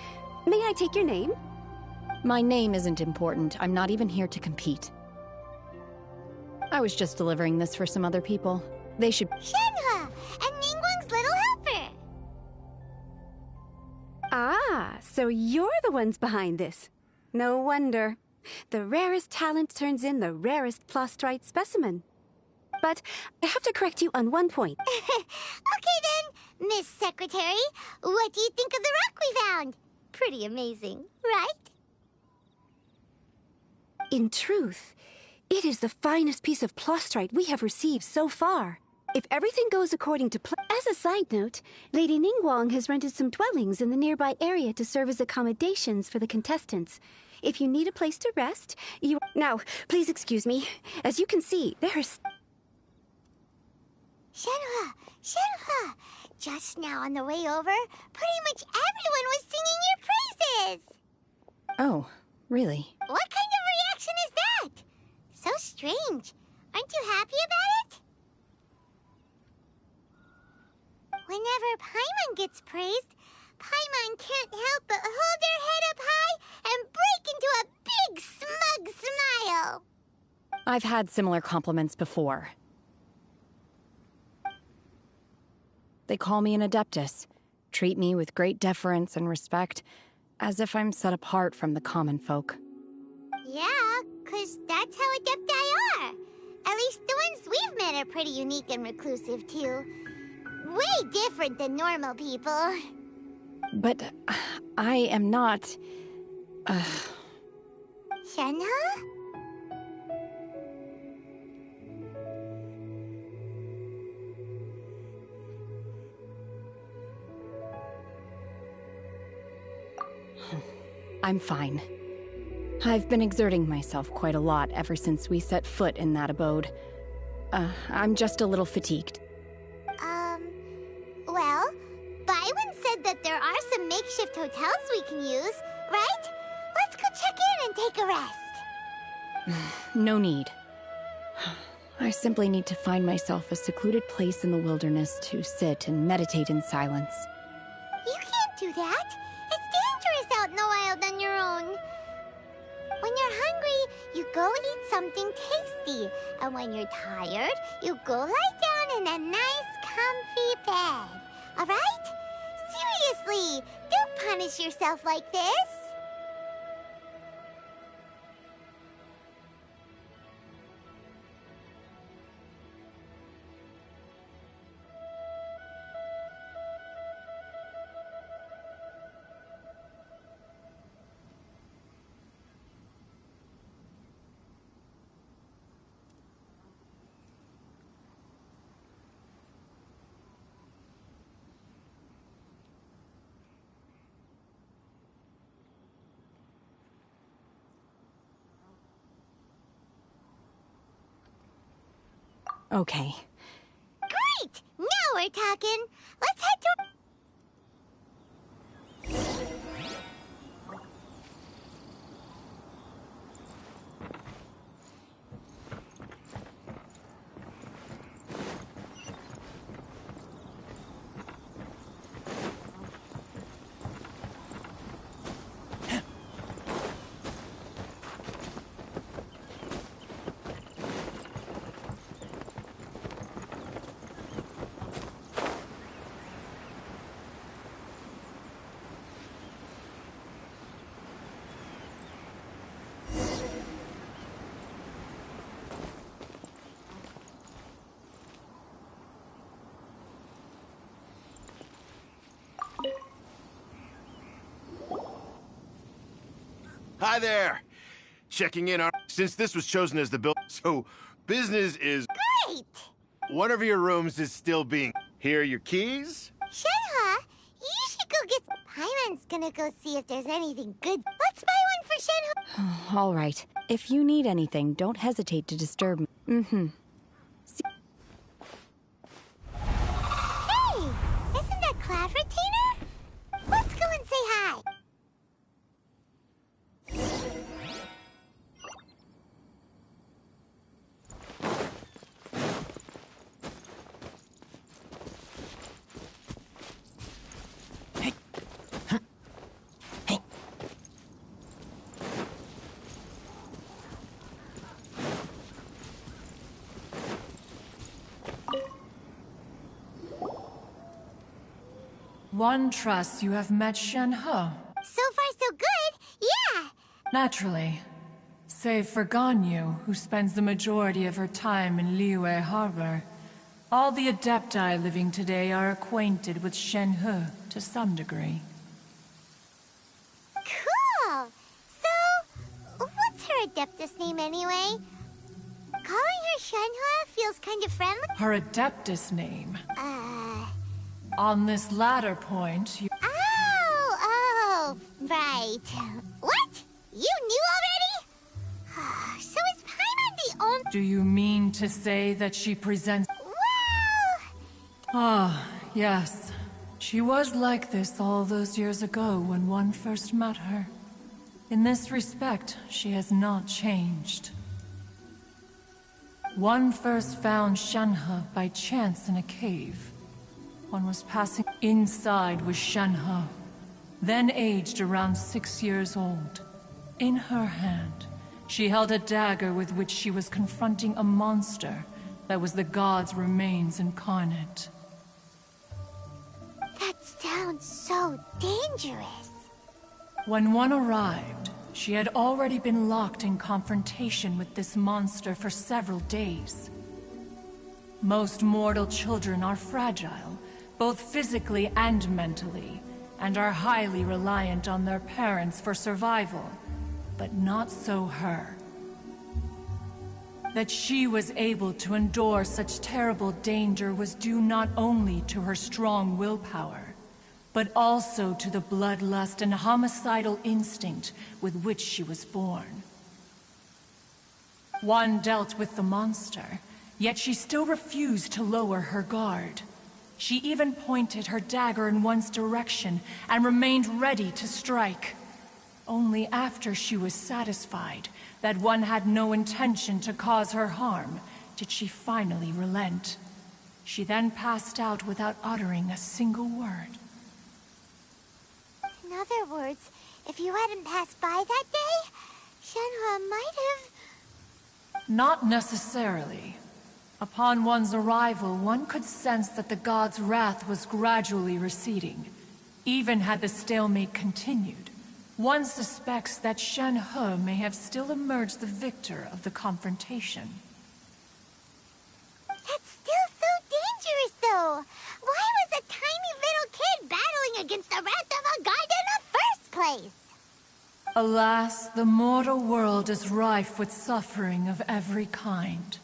S: May I take your name?
I: My name isn't important. I'm not even here to compete. I was just delivering this for some other people. They should—
E: Shenhua! And Ningguang's little helper!
S: Ah, so you're the ones behind this. No wonder. The rarest talent turns in the rarest plastrite specimen. But I have to correct you on one point.
E: Okay then, Miss Secretary, what do you think of the rock we found? Pretty amazing, right?
S: In truth, it is the finest piece of plastrite we have received so far. If everything goes according to plan— As a side note, Lady Ningguang has rented some dwellings in the nearby area to serve as accommodations for the contestants. If you need a place to rest, you— Now, please excuse me. As you can see, there's—
E: Shenhua! Shenhua! Just now on the way over, pretty much everyone was singing your praises!
I: Oh, really?
E: What kind of reaction is that? So strange. Aren't you happy about it? Whenever Paimon gets praised, Paimon can't help but hold their head up high and break into a big smug smile.
I: I've had similar compliments before. They call me an Adeptus, treat me with great deference and respect, as if I'm set apart from the common folk.
E: Yeah, 'cause that's how Adepti are. At least the ones we've met are pretty unique and reclusive, too. Way different than normal people.
I: But I am not—
E: Shenhua?
I: I'm fine. I've been exerting myself quite a lot ever since we set foot in that abode. I'm just a little fatigued.
E: Well, Byron said that there are some makeshift hotels we can use, right? Let's go check in and take a rest.
I: No need. I simply need to find myself a secluded place in the wilderness to sit and meditate in silence.
E: You can't do that. It's dangerous out in the wild on your own. When you're hungry, you go eat something tasty. And when you're tired, you go lie down in a nice, comfy bed. All right? Seriously, don't punish yourself like this.
I: Okay.
E: Great! Now we're talking. Let's head to...
J: Hi there. Checking in on... Since this was chosen as the build... So, business is...
E: Great!
J: One of your rooms is still being... Here are your keys.
E: Shenhe, you should go get... Paimon's gonna go see if there's anything good. Let's buy one for Shenhe.
I: All right. If you need anything, don't hesitate to disturb me.
E: Hey, isn't that Cloud Retainer? Let's go and say hi.
T: One trusts you have met Shenhe.
E: So far, so good. Yeah.
T: Naturally. Save for Ganyu, who spends the majority of her time in Liyue Harbor. All the Adepti living today are acquainted with Shenhe to some degree.
E: Cool. So, what's her Adeptus name anyway? Calling her Shenhe feels kind of friendly.
T: Her Adeptus name? On this latter point, you...
E: Oh, right. What? You knew already? So is Paimon the only...
T: Do you mean to say that she presents...
E: Well...
T: Ah, yes. She was like this all those years ago when one first met her. In this respect, she has not changed. One first found Shenhe by chance in a cave. One was passing. Inside was Shenhe, then aged around 6 years old. In her hand, she held a dagger with which she was confronting a monster that was the god's remains incarnate.
E: That sounds so dangerous.
T: When one arrived, she had already been locked in confrontation with this monster for several days. Most mortal children are fragile, both physically and mentally, and are highly reliant on their parents for survival. But not so her. That she was able to endure such terrible danger was due not only to her strong willpower, but also to the bloodlust and homicidal instinct with which she was born. One dealt with the monster, yet she still refused to lower her guard. She even pointed her dagger in one's direction and remained ready to strike. Only after she was satisfied that one had no intention to cause her harm did she finally relent. She then passed out without uttering a single word.
E: In other words, if you hadn't passed by that day, Shenhe might have...
T: Not necessarily. Upon one's arrival, one could sense that the god's wrath was gradually receding. Even had the stalemate continued, one suspects that Shenhe may have still emerged the victor of the confrontation.
E: That's still so dangerous, though. Why was a tiny little kid battling against the wrath of a god in the first place?
T: Alas, the mortal world is rife with suffering of every kind.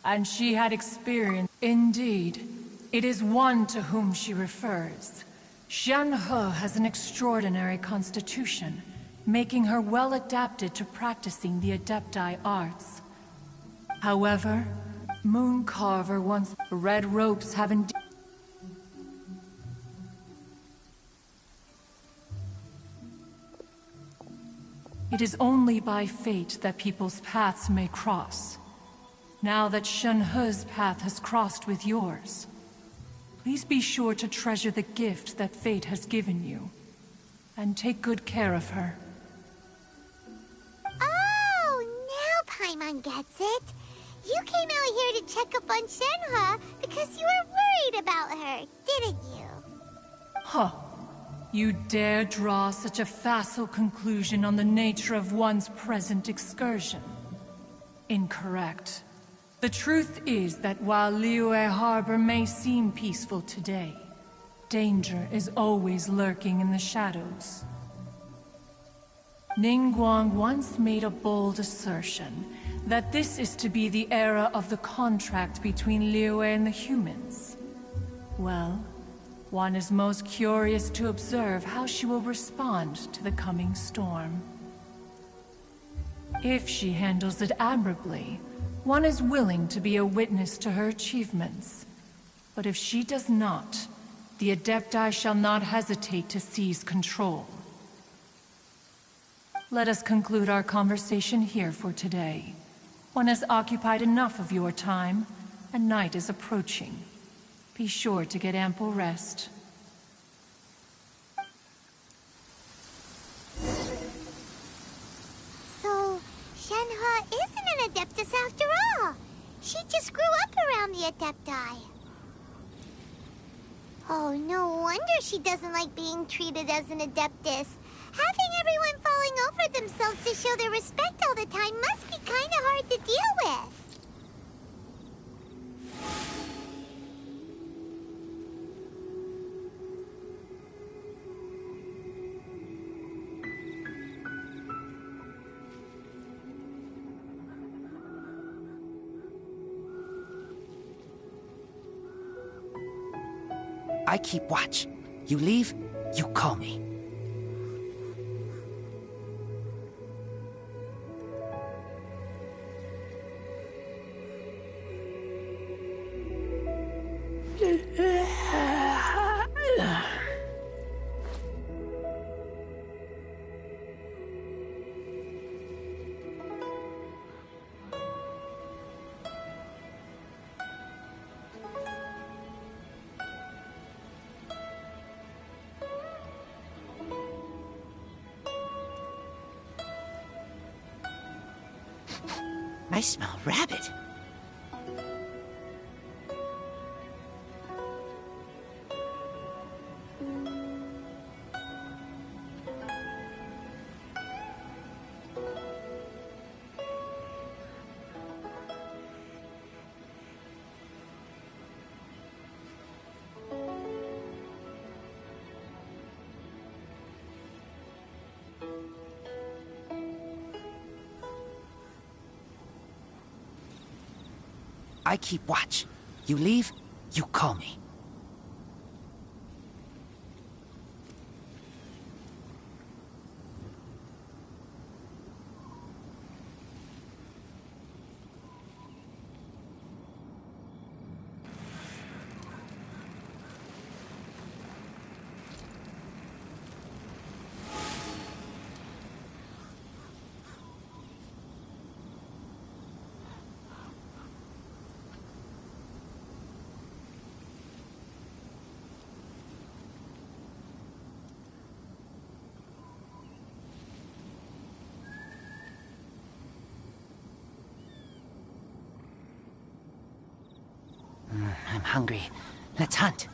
T: And she had experienced... Indeed, it is one to whom she refers. Shenhe has an extraordinary constitution, making her well adapted to practicing the Adepti arts. However, Mooncarver once... Red ropes have indeed... It is only by fate that people's paths may cross. Now that Shenhe's path has crossed with yours, please be sure to treasure the gift that fate has given you, and take good care of her.
E: Oh, now Paimon gets it. You came out here to check up on Shenhe because you were worried about her, didn't you?
T: Huh. You dare draw such a facile conclusion on the nature of one's present excursion? Incorrect. The truth is that while Liyue Harbor may seem peaceful today, danger is always lurking in the shadows. Ningguang once made a bold assertion that this is to be the era of the contract between Liyue and the humans. Well, One is most curious to observe how she will respond to the coming storm. If she handles it admirably, one is willing to be a witness to her achievements. But if she does not, the Adepti shall not hesitate to seize control. Let us conclude our conversation here for today. One has occupied enough of your time, and night is approaching. Be sure to get ample rest.
E: So, Shenhe isn't an Adeptus after all. She just grew up around the Adepti. Oh, no wonder she doesn't like being treated as an Adeptus. Having everyone falling over themselves to show their respect all the time must be kind of hard to deal with.
R: I keep watch. You leave, you call me. I smell rabbit. I keep watch. You leave, you call me. I'm hungry. Let's hunt.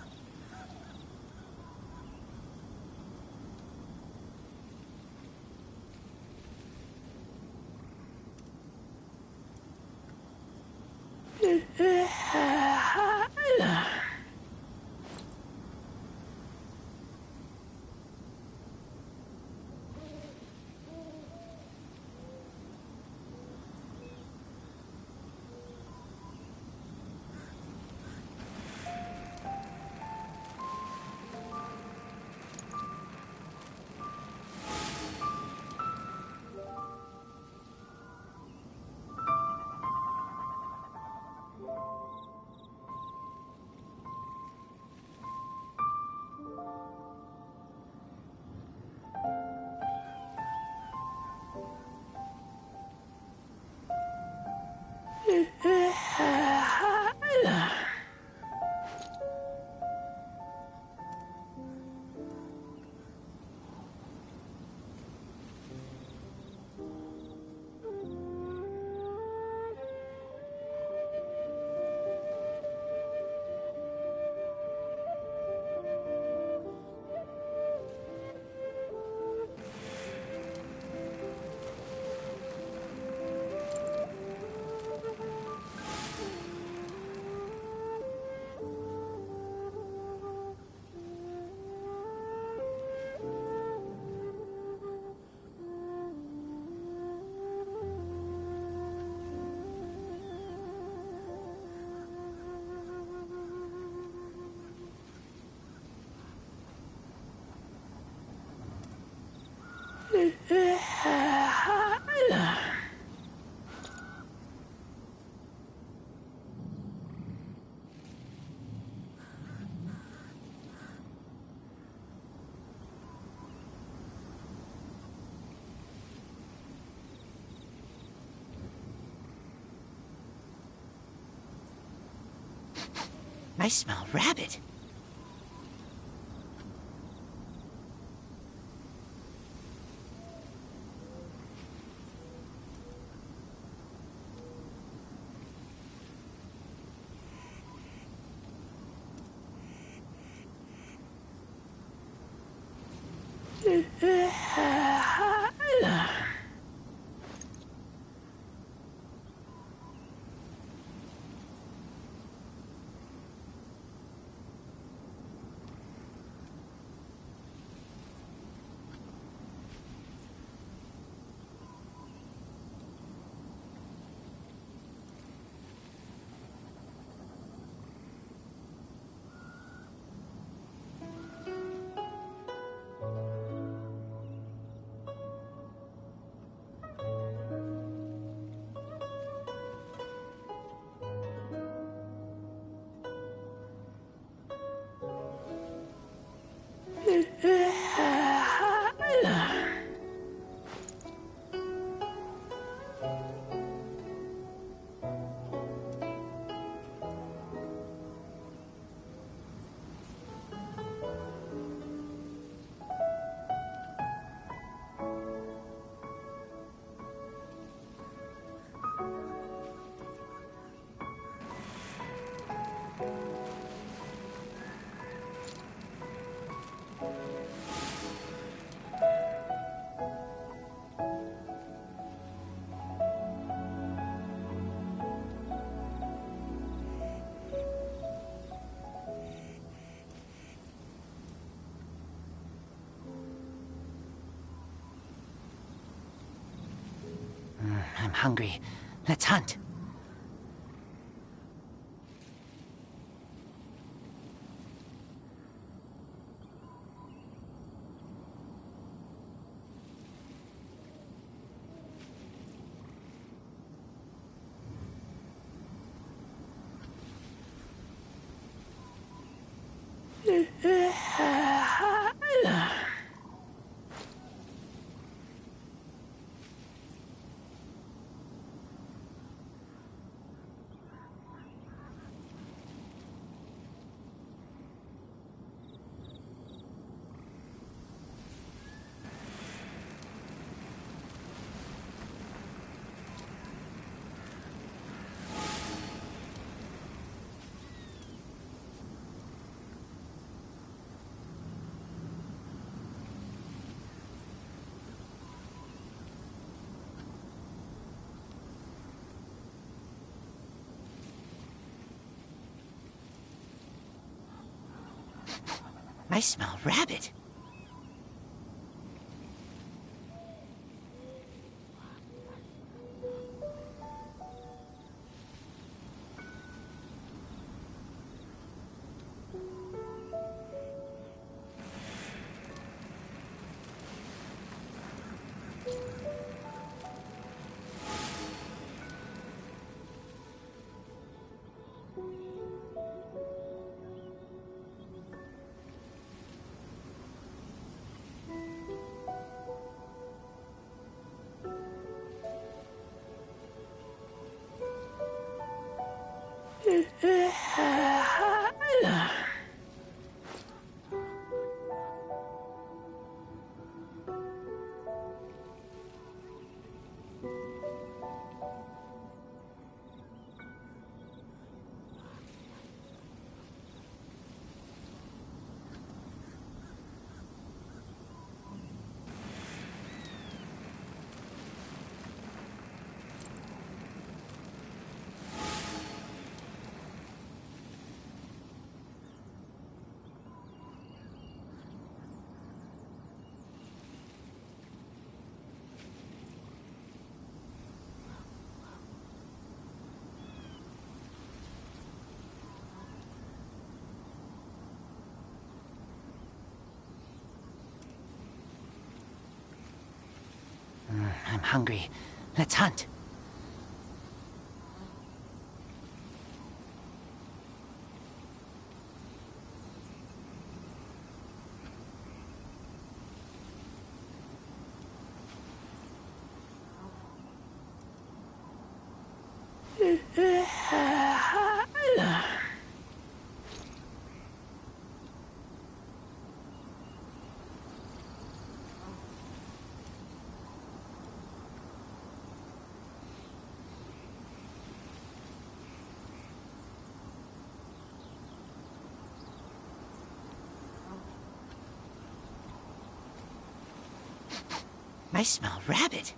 R: I smell rabbit. I'm hungry. Let's hunt. I smell rabbit. I'm hungry. Let's hunt. I smell rabbit.